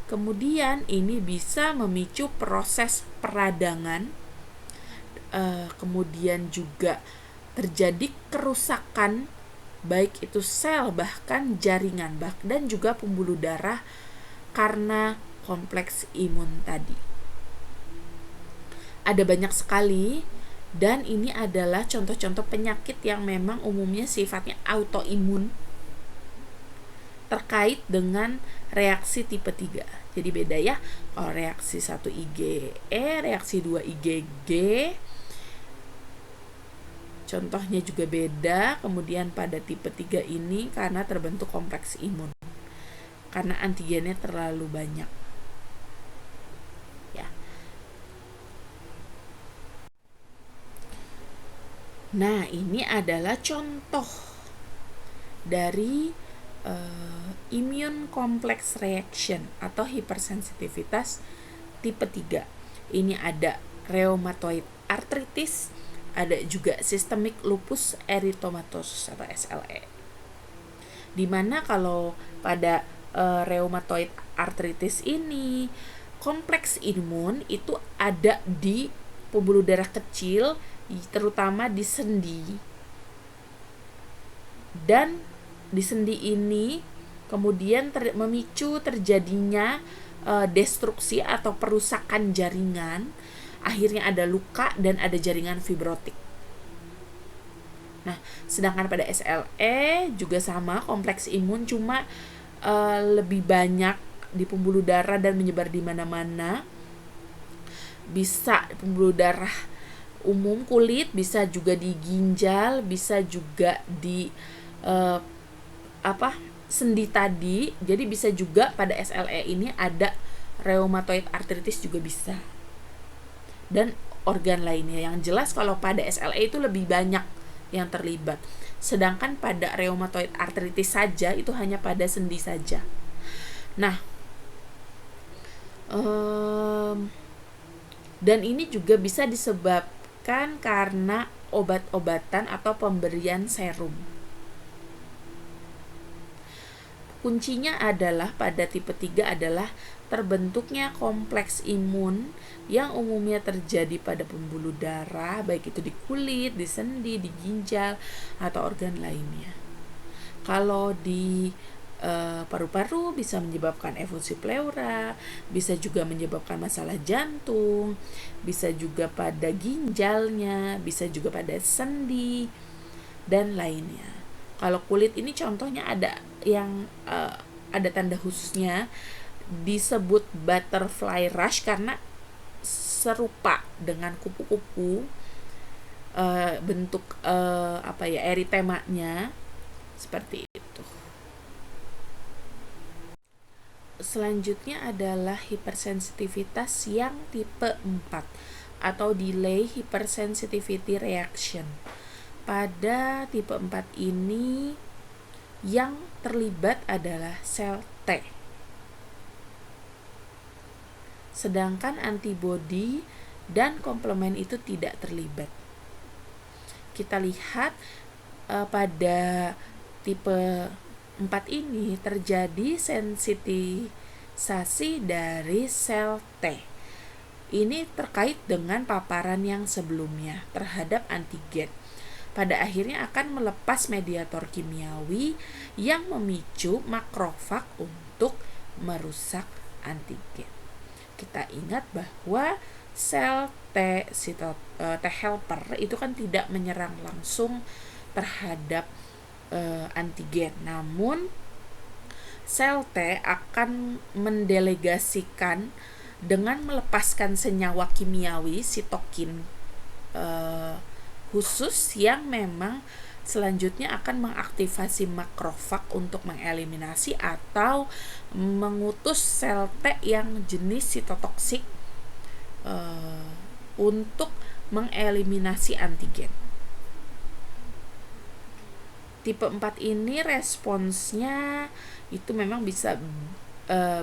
A: Kemudian ini bisa memicu proses peradangan, kemudian juga terjadi kerusakan baik itu sel bahkan jaringan dan juga pembuluh darah karena kompleks imun tadi. Ada banyak sekali dan ini adalah contoh-contoh penyakit yang memang umumnya sifatnya autoimun terkait dengan reaksi tipe 3. Jadi beda ya, kalau reaksi 1 IgE, reaksi 2 IgG, contohnya juga beda. Kemudian pada tipe 3 ini karena terbentuk kompleks imun, karena antigennya terlalu banyak. Ya. Nah, ini adalah contoh dari immune complex reaction atau hipersensitivitas tipe 3. Ini ada rheumatoid arthritis, ada juga systemic lupus erythematosus atau SLE. Dimana kalau pada rheumatoid arthritis ini kompleks imun itu ada di pembuluh darah kecil, terutama di sendi. Dan di sendi ini kemudian memicu terjadinya destruksi atau perusakan jaringan. Akhirnya ada luka dan ada jaringan fibrotik. Nah, sedangkan pada SLE juga sama, kompleks imun cuma lebih banyak di pembuluh darah dan menyebar di mana-mana. Bisa pembuluh darah umum kulit, bisa juga di ginjal, bisa juga di sendi tadi. Jadi bisa juga pada SLE ini ada rheumatoid arthritis juga bisa. Dan organ lainnya. Yang jelas kalau pada SLE itu lebih banyak yang terlibat. Sedangkan pada rheumatoid arthritis saja itu hanya pada sendi saja. Nah, dan ini juga bisa disebabkan karena obat-obatan atau pemberian serum. Kuncinya adalah pada tipe 3 adalah terbentuknya kompleks imun yang umumnya terjadi pada pembuluh darah, baik itu di kulit, di sendi, di ginjal, atau organ lainnya. Kalau di paru-paru bisa menyebabkan efusi pleura, bisa juga menyebabkan masalah jantung, bisa juga pada ginjalnya, bisa juga pada sendi, dan lainnya. Kalau kulit ini contohnya ada yang ada tanda khususnya disebut butterfly rash karena serupa dengan kupu-kupu bentuk eritemanya seperti itu. Selanjutnya adalah hipersensitivitas yang tipe 4 atau delay hypersensitivity reaction. Pada tipe 4 ini yang terlibat adalah sel T. Sedangkan antibodi dan komplement itu tidak terlibat. Kita lihat pada tipe 4 ini terjadi sensitisasi dari sel T. Ini terkait dengan paparan yang sebelumnya terhadap antigen. Pada akhirnya akan melepas mediator kimiawi yang memicu makrofag untuk merusak antigen. Kita ingat bahwa sel T helper itu kan tidak menyerang langsung terhadap antigen, namun sel T akan mendelegasikan dengan melepaskan senyawa kimiawi sitokin khusus yang memang selanjutnya akan mengaktifasi makrofag untuk mengeliminasi atau mengutus sel T yang jenis sitotoksik untuk mengeliminasi antigen. Tipe 4 ini responsnya itu memang bisa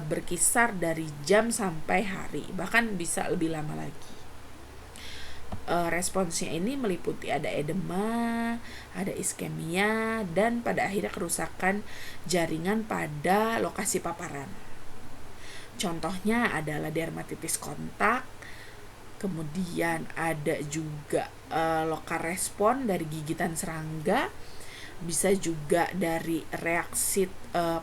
A: berkisar dari jam sampai hari, bahkan bisa lebih lama lagi. Responsnya ini meliputi ada edema, ada iskemia, dan pada akhirnya kerusakan jaringan pada lokasi paparan. Contohnya adalah dermatitis kontak, kemudian ada juga lokal respon dari gigitan serangga, bisa juga dari reaksi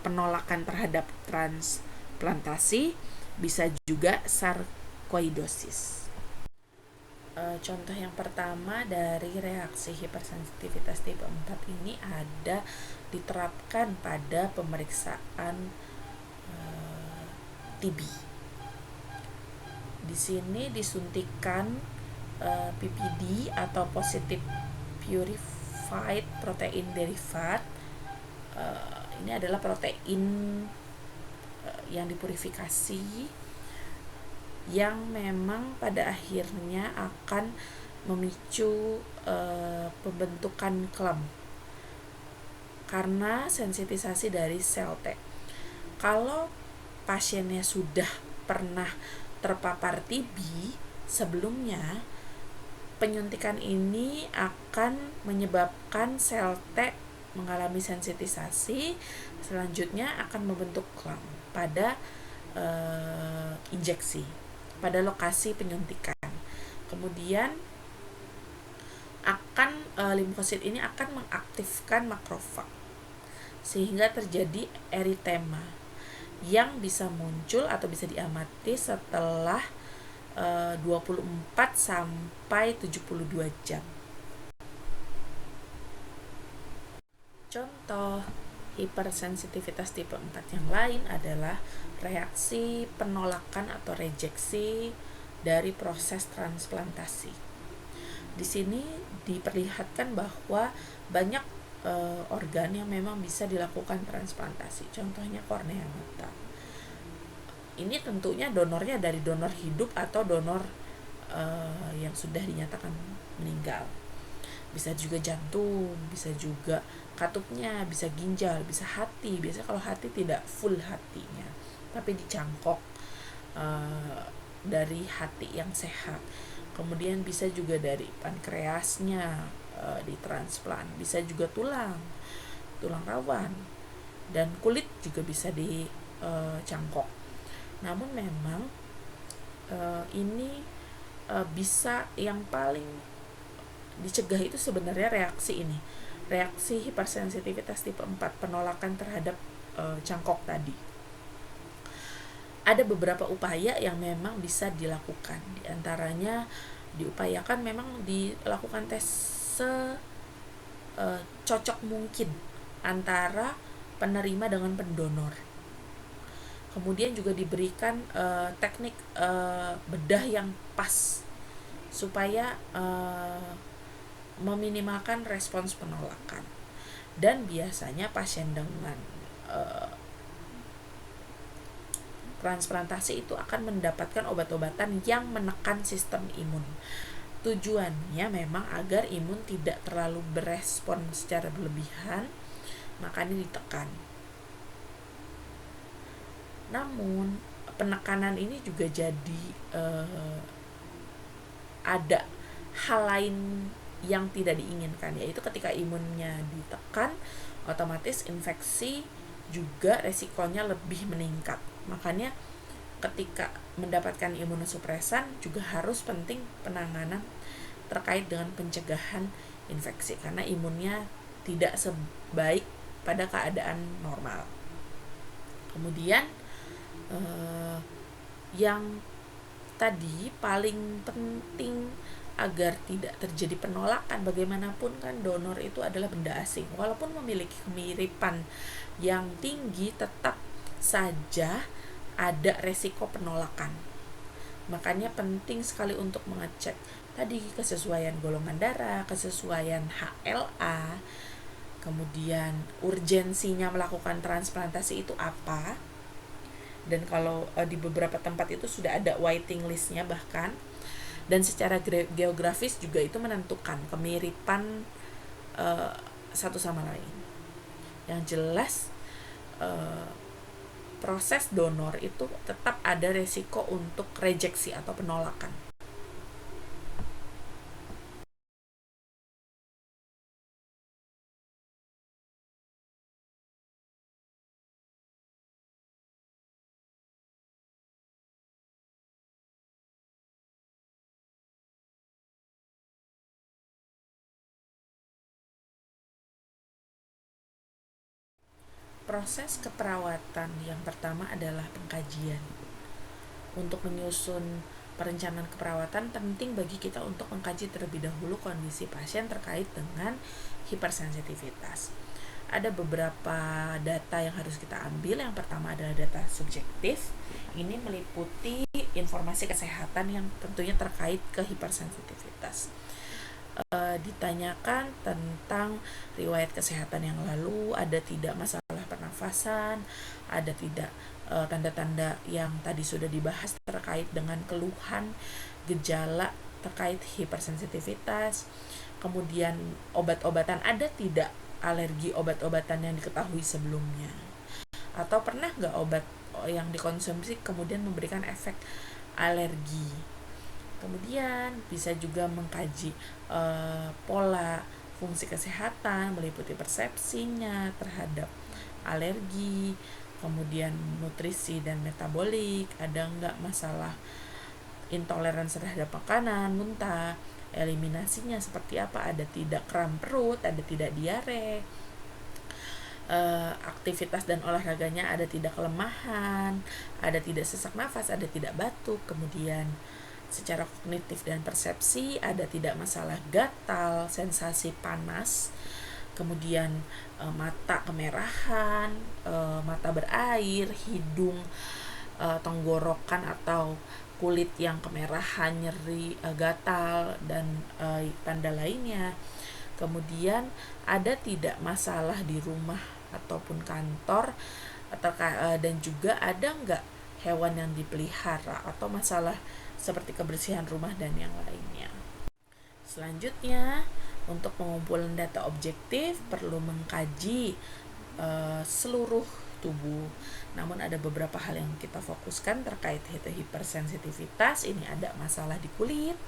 A: penolakan terhadap transplantasi, bisa juga sarkoidosis. Contoh yang pertama dari reaksi hipersensitivitas tipe 4 ini ada diterapkan pada pemeriksaan TB. Di sini disuntikan PPD atau positive purified protein derivat. Ini adalah protein yang dipurifikasi yang memang pada akhirnya akan memicu pembentukan klem karena sensitisasi dari sel T. Kalau pasiennya sudah pernah terpapar TB sebelumnya, penyuntikan ini akan menyebabkan sel T mengalami sensitisasi, selanjutnya akan membentuk klem pada injeksi, pada lokasi penyuntikan. Kemudian akan limfosit ini akan mengaktifkan makrofag sehingga terjadi eritema yang bisa muncul atau bisa diamati setelah 24 sampai 72 jam. Contoh hipersensitivitas tipe 4 yang lain adalah reaksi penolakan atau rejeksi dari proses transplantasi. Di sini diperlihatkan bahwa banyak organ yang memang bisa dilakukan transplantasi. Contohnya kornea mata. Ini tentunya donornya dari donor hidup atau donor yang sudah dinyatakan meninggal. Bisa juga jantung, bisa juga katupnya, bisa ginjal, bisa hati. Biasanya kalau hati tidak full hatinya, tapi dicangkok dari hati yang sehat. Kemudian bisa juga dari pankreasnya ditransplant, bisa juga tulang rawan, dan kulit juga bisa dicangkok. Namun memang ini bisa yang paling dicegah itu sebenarnya reaksi ini, reaksi hipersensitivitas tipe 4, penolakan terhadap cangkok tadi. Ada beberapa upaya yang memang bisa dilakukan. Di antaranya diupayakan memang dilakukan tes cocok mungkin antara penerima dengan pendonor. Kemudian juga diberikan teknik bedah yang pas supaya meminimalkan respons penolakan. Dan biasanya pasien dengan transplantasi itu akan mendapatkan obat-obatan yang menekan sistem imun. Tujuannya memang agar imun tidak terlalu berespon secara berlebihan, makanya ditekan. Namun penekanan ini juga jadi ada hal lain yang tidak diinginkan, yaitu ketika imunnya ditekan, otomatis infeksi juga resikonya lebih meningkat. Makanya ketika mendapatkan imunosupresan juga harus penting penanganan terkait dengan pencegahan infeksi, karena imunnya tidak sebaik pada keadaan normal. Kemudian yang tadi paling penting agar tidak terjadi penolakan, bagaimanapun kan donor itu adalah benda asing, walaupun memiliki kemiripan yang tinggi tetap saja ada resiko penolakan. Makanya penting sekali untuk mengecek tadi kesesuaian golongan darah, kesesuaian HLA, kemudian urgensinya melakukan transplantasi itu apa. Dan kalau di beberapa tempat itu sudah ada waiting listnya bahkan. Dan secara geografis juga itu menentukan kemiripan satu sama lain. Yang jelas proses donor itu tetap ada resiko untuk rejeksi atau penolakan. Proses keperawatan yang pertama adalah pengkajian. Untuk menyusun perencanaan keperawatan, penting bagi kita untuk mengkaji terlebih dahulu kondisi pasien terkait dengan hipersensitivitas. Ada beberapa data yang harus kita ambil. Yang pertama adalah data subjektif. Ini meliputi informasi kesehatan yang tentunya terkait ke hipersensitivitas. Ditanyakan tentang riwayat kesehatan yang lalu, ada tidak masalah pernafasan, ada tidak tanda-tanda yang tadi sudah dibahas terkait dengan keluhan, gejala terkait hipersensitivitas, kemudian obat-obatan, ada tidak alergi obat-obatan yang diketahui sebelumnya, atau pernah nggak obat yang dikonsumsi kemudian memberikan efek alergi. Kemudian bisa juga mengkaji pola fungsi kesehatan, meliputi persepsinya terhadap alergi, kemudian nutrisi dan metabolik, ada nggak masalah intoleransi terhadap makanan, muntah, eliminasinya seperti apa, ada tidak kram perut, ada tidak diare, aktivitas dan olahraganya ada tidak kelemahan, ada tidak sesak nafas, ada tidak batuk, kemudian secara kognitif dan persepsi ada tidak masalah gatal, sensasi panas, kemudian mata kemerahan, mata berair, hidung, tenggorokan atau kulit yang kemerahan, nyeri, gatal, dan tanda lainnya. Kemudian ada tidak masalah di rumah ataupun kantor, dan juga ada nggak hewan yang dipelihara atau masalah seperti kebersihan rumah dan yang lainnya. Selanjutnya, untuk pengumpulan data objektif perlu mengkaji seluruh tubuh. Namun ada beberapa hal yang kita fokuskan terkait hipersensitivitas. Ini ada masalah di kulit,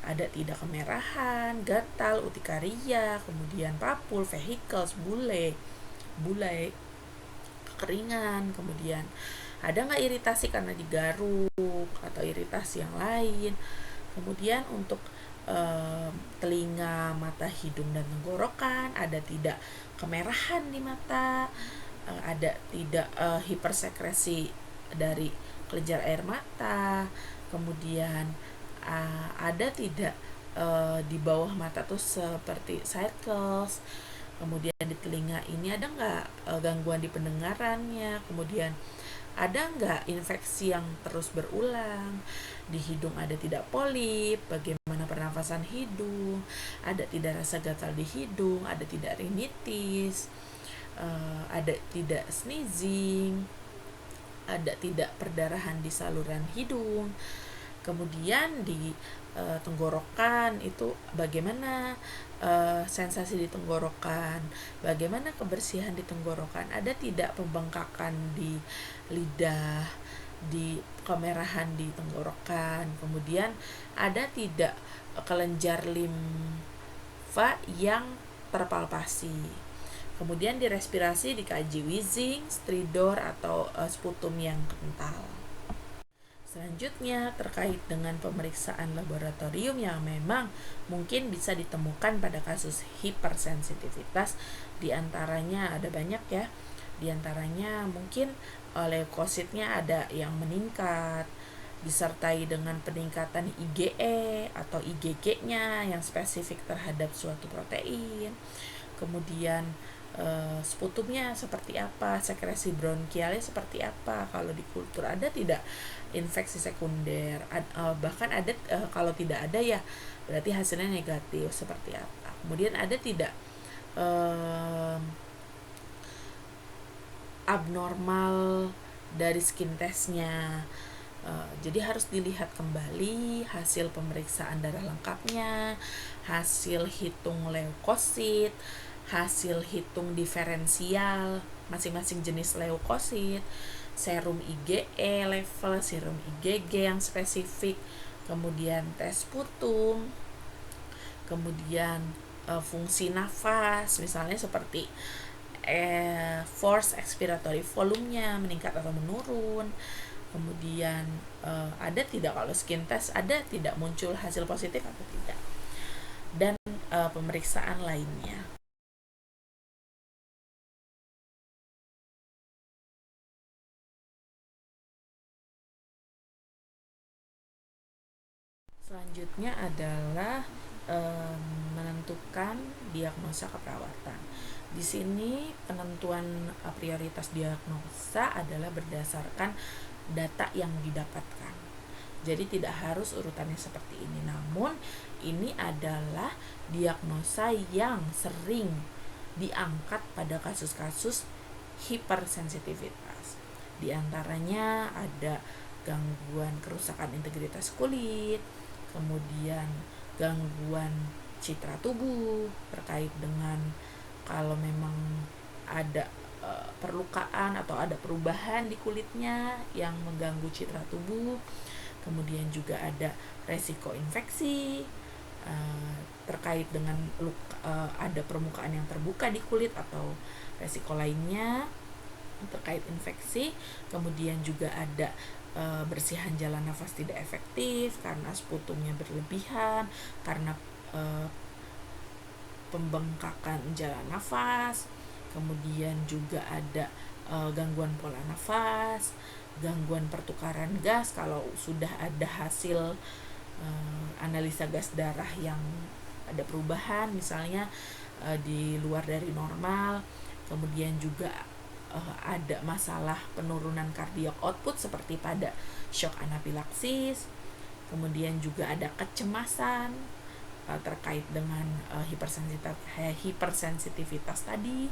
A: ada tidak kemerahan, gatal, utikaria, kemudian papul, vesicles, bulai, kekeringan, kemudian ada nggak iritasi karena digaruk atau iritasi yang lain. Kemudian untuk telinga, mata, hidung, dan tenggorokan, ada tidak kemerahan di mata, ada tidak hipersekresi dari kelenjar air mata, kemudian ada tidak di bawah mata tuh seperti circles, kemudian di telinga ini ada nggak gangguan di pendengarannya, kemudian ada nggak infeksi yang terus berulang, di hidung ada tidak polip, bagaimana pernafasan hidung, ada tidak rasa gatal di hidung, ada tidak rinitis, ada tidak sneezing, ada tidak perdarahan di saluran hidung. Kemudian di tenggorokan itu bagaimana sensasi di tenggorokan, bagaimana kebersihan di tenggorokan, ada tidak pembengkakan di lidah, di kemerahan di tenggorokan, kemudian ada tidak kelenjar limfa yang terpalpasi. Kemudian di respirasi dikaji wheezing, stridor atau sputum yang kental. Selanjutnya terkait dengan pemeriksaan laboratorium yang memang mungkin bisa ditemukan pada kasus hipersensitivitas, diantaranya ada banyak ya, diantaranya mungkin leukositnya ada yang meningkat, disertai dengan peningkatan IgE atau IgG-nya yang spesifik terhadap suatu protein. Kemudian sputumnya seperti apa, sekresi bronkialnya seperti apa, kalau di kultur ada tidak infeksi sekunder, bahkan ada kalau tidak ada ya berarti hasilnya negatif seperti apa. Kemudian ada tidak abnormal dari skin testnya. Jadi harus dilihat kembali hasil pemeriksaan darah lengkapnya, hasil hitung leukosit, hasil hitung diferensial masing-masing jenis leukosit, serum IgE level, serum IgG yang spesifik, kemudian tes sputum, kemudian fungsi nafas, misalnya seperti force expiratory volume-nya meningkat atau menurun. Kemudian ada tidak kalau skin test ada tidak muncul hasil positif atau tidak, dan pemeriksaan lainnya. Selanjutnya adalah menentukan diagnosa keperawatan. Di sini penentuan prioritas diagnosa adalah berdasarkan data yang didapatkan. Jadi tidak harus urutannya seperti ini, namun ini adalah diagnosa yang sering diangkat pada kasus-kasus hipersensitivitas. Di antaranya ada gangguan kerusakan integritas kulit, kemudian gangguan citra tubuh terkait dengan kalau memang ada perlukaan atau ada perubahan di kulitnya yang mengganggu citra tubuh. Kemudian juga ada resiko infeksi terkait dengan ada permukaan yang terbuka di kulit atau resiko lainnya terkait infeksi. Kemudian juga ada bersihan jalan nafas tidak efektif karena sputumnya berlebihan, karena pembengkakan jalan nafas. Kemudian juga ada gangguan pola nafas, gangguan pertukaran gas kalau sudah ada hasil analisa gas darah yang ada perubahan misalnya di luar dari normal. Kemudian juga ada masalah penurunan cardiac output seperti pada shock anafilaksis. Kemudian juga ada kecemasan terkait dengan hipersensitivitas tadi.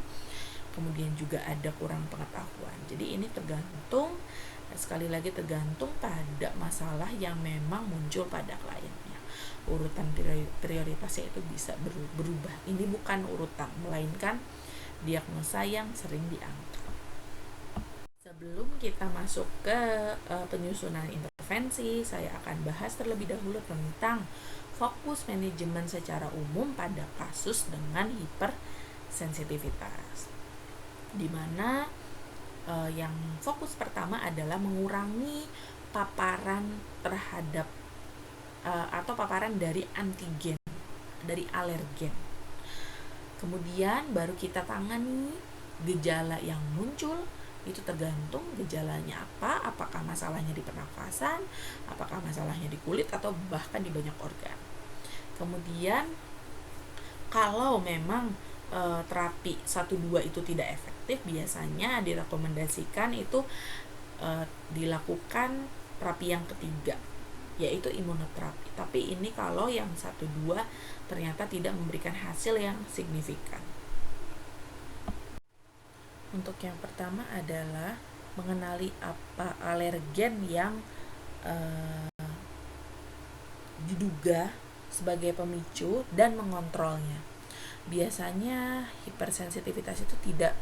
A: Kemudian juga ada kurang pengetahuan. Jadi ini tergantung, sekali lagi tergantung pada masalah yang memang muncul pada kliennya. Urutan prioritasnya itu bisa berubah. Ini bukan urutan, melainkan diagnosa yang sering diangkat. Sebelum kita masuk ke penyusunan intervensi, saya akan bahas terlebih dahulu tentang fokus manajemen secara umum pada kasus dengan hipersensitivitas, di mana yang fokus pertama adalah mengurangi paparan terhadap atau paparan dari antigen, dari alergen. Kemudian baru kita tangani gejala yang muncul. Itu tergantung gejalanya apa, apakah masalahnya di pernafasan, apakah masalahnya di kulit, atau bahkan di banyak organ. Kemudian kalau memang terapi 1-2 itu tidak efektif, biasanya direkomendasikan itu dilakukan terapi yang ketiga, yaitu imunoterapi. Tapi ini kalau yang 1-2 ternyata tidak memberikan hasil yang signifikan. Untuk yang pertama adalah mengenali apa alergen yang diduga sebagai pemicu dan mengontrolnya. Biasanya hipersensitivitas itu tidak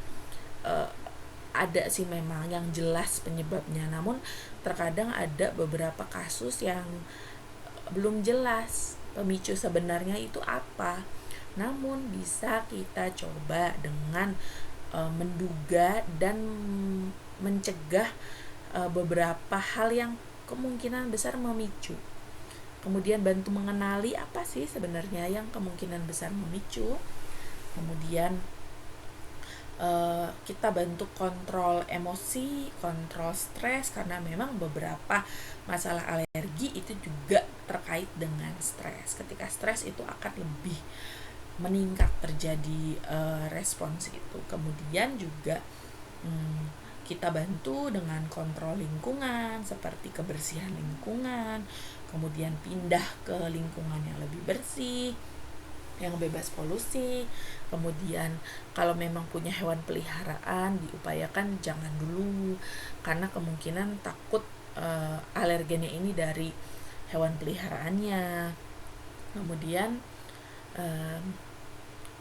A: ada sih memang yang jelas penyebabnya, namun terkadang ada beberapa kasus yang belum jelas pemicu sebenarnya itu apa. Namun bisa kita coba dengan menduga dan mencegah beberapa hal yang kemungkinan besar memicu. Kemudian bantu mengenali apa sih sebenarnya yang kemungkinan besar memicu. Kemudian kita bantu kontrol emosi, kontrol stres, karena memang beberapa masalah alergi itu juga terkait dengan stres. Ketika stres itu akan lebih meningkat terjadi respons itu. Kemudian juga kita bantu dengan kontrol lingkungan seperti kebersihan lingkungan, kemudian pindah ke lingkungan yang lebih bersih, yang bebas polusi. Kemudian kalau memang punya hewan peliharaan, diupayakan jangan dulu, karena kemungkinan takut alergennya ini dari hewan peliharaannya. Kemudian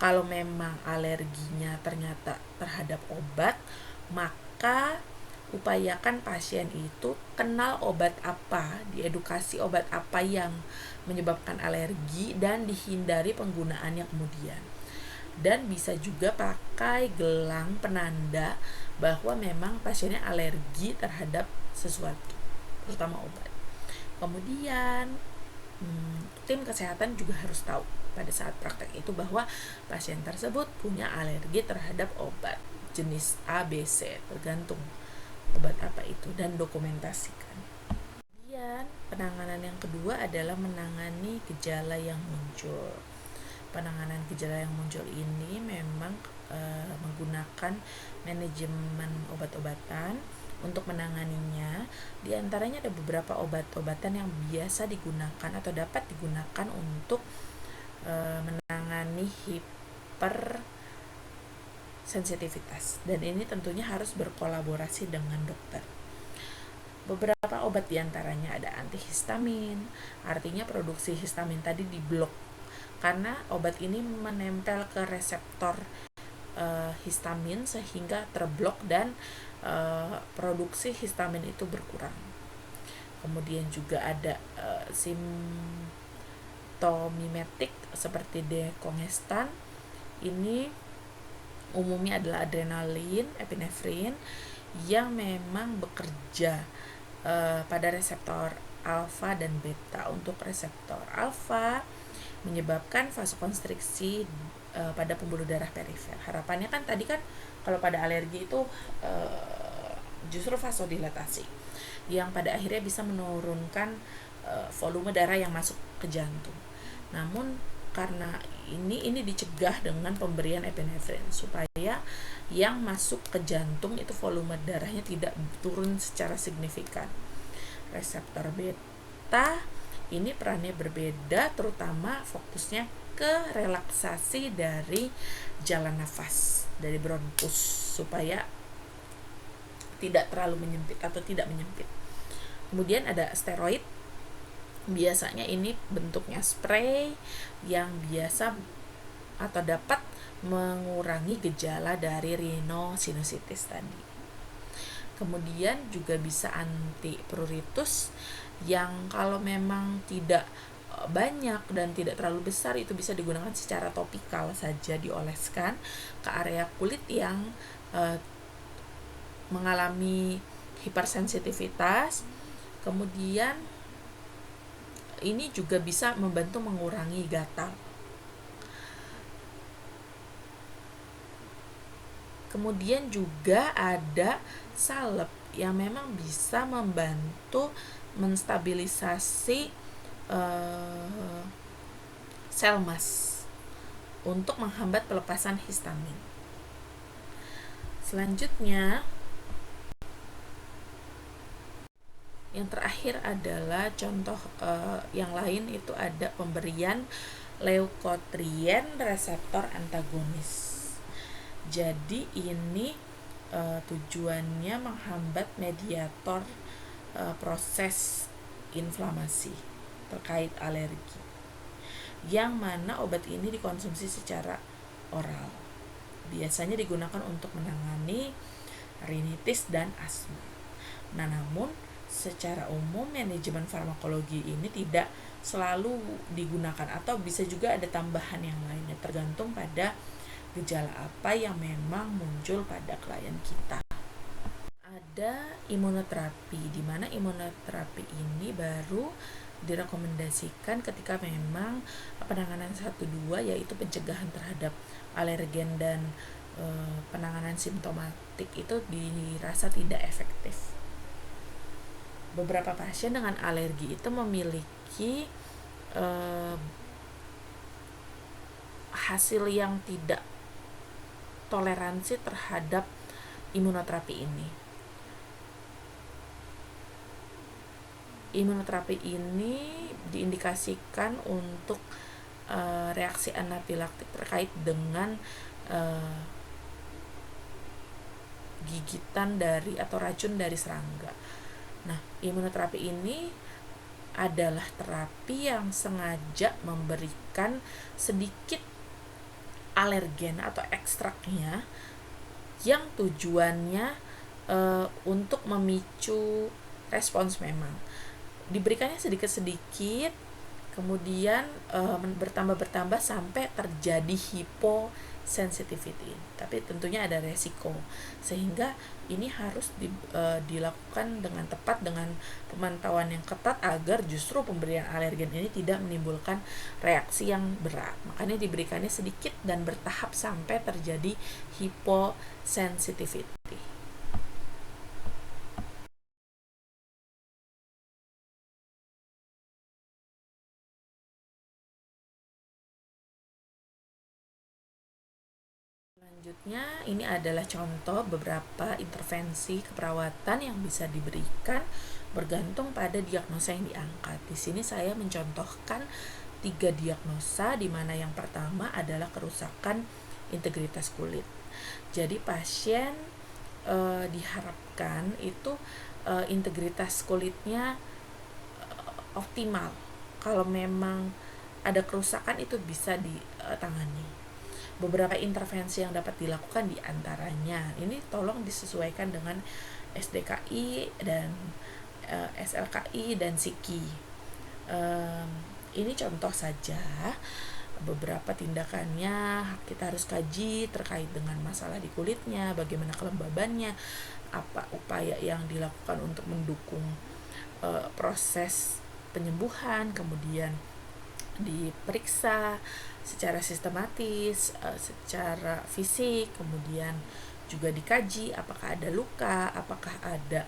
A: kalau memang alerginya ternyata terhadap obat, maka upayakan pasien itu kenal obat apa, diedukasi obat apa yang menyebabkan alergi dan dihindari penggunaannya kemudian. Dan bisa juga pakai gelang penanda bahwa memang pasiennya alergi terhadap sesuatu, terutama obat. Kemudian tim kesehatan juga harus tahu pada saat praktek itu bahwa pasien tersebut punya alergi terhadap obat jenis A, B, C, tergantung obat apa itu, dan dokumentasikan. Kemudian penanganan yang kedua adalah menangani gejala yang muncul. Penanganan gejala yang muncul ini memang menggunakan manajemen obat-obatan untuk menanganinya. Di antaranya ada beberapa obat-obatan yang biasa digunakan atau dapat digunakan untuk menangani hipersensitivitas, dan ini tentunya harus berkolaborasi dengan dokter. Beberapa obat diantaranya ada antihistamin, artinya produksi histamin tadi diblok karena obat ini menempel ke reseptor histamin sehingga terblok dan produksi histamin itu berkurang. Kemudian juga ada simptomimetik seperti dekongestan. Ini umumnya adalah adrenalin, epinefrin yang memang bekerja pada reseptor alfa dan beta. Untuk reseptor alfa menyebabkan vasokonstriksi pada pembuluh darah perifer. Harapannya kan tadi kan kalau pada alergi itu justru vasodilatasi yang pada akhirnya bisa menurunkan volume darah yang masuk ke jantung. Namun karena ini dicegah dengan pemberian epinefrin supaya yang masuk ke jantung itu volume darahnya tidak turun secara signifikan. Reseptor beta ini perannya berbeda, terutama fokusnya ke relaksasi dari jalan nafas, dari bronkus, supaya tidak terlalu menyempit atau tidak menyempit. Kemudian ada steroid. Biasanya ini bentuknya spray yang biasa atau dapat mengurangi gejala dari rhinosinusitis tadi. Kemudian juga bisa antipruritus yang kalau memang tidak banyak dan tidak terlalu besar itu bisa digunakan secara topikal saja, dioleskan ke area kulit yang mengalami hipersensitivitas. Kemudian ini juga bisa membantu mengurangi gatal. Kemudian juga ada salep yang memang bisa membantu menstabilisasi sel mas untuk menghambat pelepasan histamin. Selanjutnya, yang terakhir adalah contoh yang lain, itu ada pemberian leukotrien reseptor antagonis. Jadi ini tujuannya menghambat mediator proses inflamasi terkait alergi, yang mana obat ini dikonsumsi secara oral. Biasanya digunakan untuk menangani rinitis dan asma. Nah, namun secara umum manajemen farmakologi ini tidak selalu digunakan, atau bisa juga ada tambahan yang lainnya, tergantung pada gejala apa yang memang muncul pada klien kita. Ada imunoterapi, di mana imunoterapi ini baru direkomendasikan ketika memang penanganan 1-2, yaitu pencegahan terhadap alergen dan penanganan simptomatik itu dirasa tidak efektif. Beberapa pasien dengan alergi itu memiliki hasil yang tidak toleransi terhadap imunoterapi ini. Imunoterapi ini diindikasikan untuk reaksi anafilaktik terkait dengan gigitan dari atau racun dari serangga. Nah, imunoterapi ini adalah terapi yang sengaja memberikan sedikit alergen atau ekstraknya yang tujuannya untuk memicu respons. Memang diberikannya sedikit-sedikit, kemudian bertambah sampai terjadi hyposensitivity. Tapi tentunya ada resiko, sehingga ini harus dilakukan dengan tepat, dengan pemantauan yang ketat, agar justru pemberian alergen ini tidak menimbulkan reaksi yang berat. Makanya diberikannya sedikit dan bertahap sampai terjadi hyposensitivity. Selanjutnya, ini adalah contoh beberapa intervensi keperawatan yang bisa diberikan bergantung pada diagnosa yang diangkat. Di sini saya mencontohkan 3 diagnosa, di mana yang pertama adalah kerusakan integritas kulit. Jadi pasien diharapkan itu integritas kulitnya optimal. Kalau memang ada kerusakan, itu bisa ditangani. Beberapa intervensi yang dapat dilakukan diantaranya, ini tolong disesuaikan dengan SDKI dan SLKI dan SIKI. Ini contoh saja beberapa tindakannya. Kita harus kaji terkait dengan masalah di kulitnya, bagaimana kelembabannya, apa upaya yang dilakukan untuk mendukung proses penyembuhan, kemudian diperiksa secara sistematis, secara fisik, kemudian juga dikaji apakah ada luka, apakah ada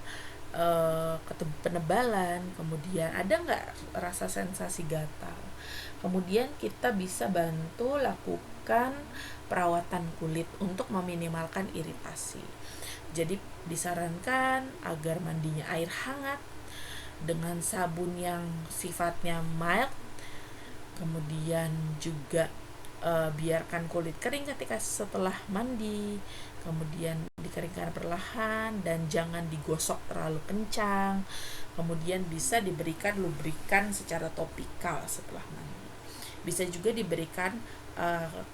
A: penebalan, kemudian ada nggak rasa sensasi gatal. Kemudian kita bisa bantu lakukan perawatan kulit untuk meminimalkan iritasi. Jadi disarankan agar mandinya air hangat dengan sabun yang sifatnya mild, kemudian juga biarkan kulit kering ketika setelah mandi, kemudian dikeringkan perlahan dan jangan digosok terlalu kencang. Kemudian bisa diberikan lubrikan secara topikal setelah mandi. Bisa juga diberikan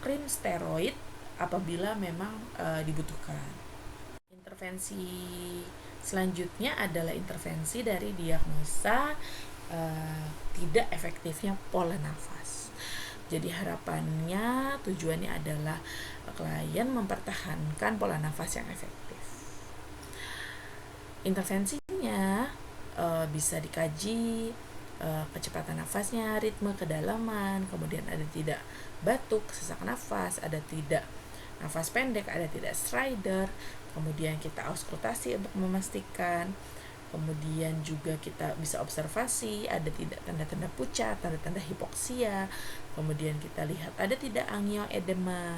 A: krim steroid apabila memang dibutuhkan. Intervensi selanjutnya adalah intervensi dari diagnosa tidak efektifnya pola nafas. Jadi harapannya, tujuannya adalah klien mempertahankan pola nafas yang efektif. Intervensinya bisa dikaji kecepatan nafasnya, ritme, kedalaman, kemudian ada tidak batuk, sesak nafas, ada tidak nafas pendek, ada tidak strider. Kemudian kita auskultasi untuk memastikan. Kemudian juga kita bisa observasi ada tidak tanda-tanda pucat, tanda-tanda hipoksia. Kemudian kita lihat ada tidak angioedema.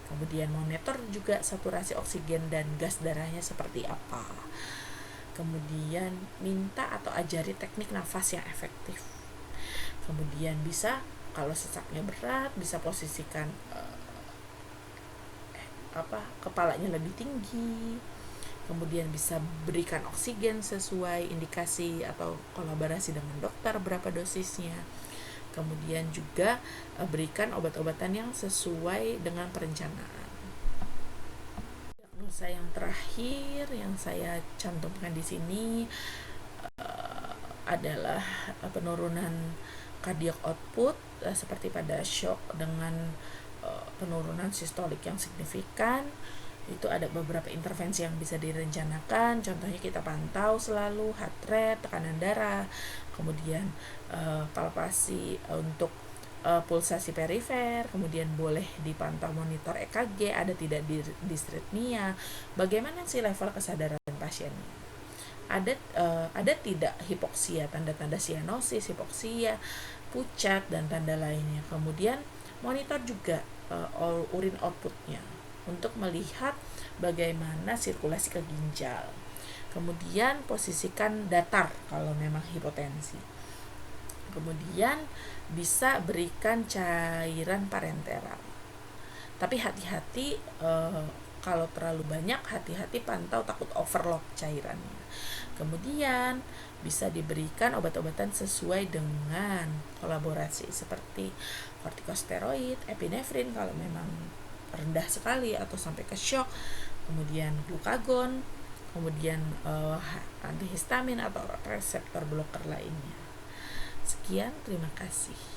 A: Kemudian monitor juga saturasi oksigen dan gas darahnya seperti apa. Kemudian minta atau ajari teknik nafas yang efektif. Kemudian bisa, kalau sesaknya berat, bisa posisikan kepalanya lebih tinggi. kemudian bisa berikan oksigen sesuai indikasi atau kolaborasi dengan dokter berapa dosisnya, kemudian juga berikan obat-obatan yang sesuai dengan perencanaan. Diagnosa yang terakhir yang saya cantumkan di sini adalah penurunan cardiac output seperti pada shock dengan penurunan sistolik yang signifikan. Itu ada beberapa intervensi yang bisa direncanakan, contohnya kita pantau selalu heart rate, tekanan darah, kemudian palpasi untuk pulsasi perifer, kemudian boleh dipantau monitor EKG, ada tidak distritmia, bagaimana sih level kesadaran pasiennya, ada tidak hipoksia, tanda-tanda sianosis, hipoksia, pucat, dan tanda lainnya. Kemudian monitor juga urin outputnya untuk melihat bagaimana sirkulasi ke ginjal. Kemudian posisikan datar kalau memang hipotensi. Kemudian bisa berikan cairan parenteral. Tapi hati-hati kalau terlalu banyak, hati-hati pantau takut overload cairannya. Kemudian bisa diberikan obat-obatan sesuai dengan kolaborasi seperti kortikosteroid, epinefrin kalau memang rendah sekali atau sampai ke shock, kemudian glukagon, kemudian antihistamin atau reseptor blocker lainnya. Sekian, terima kasih.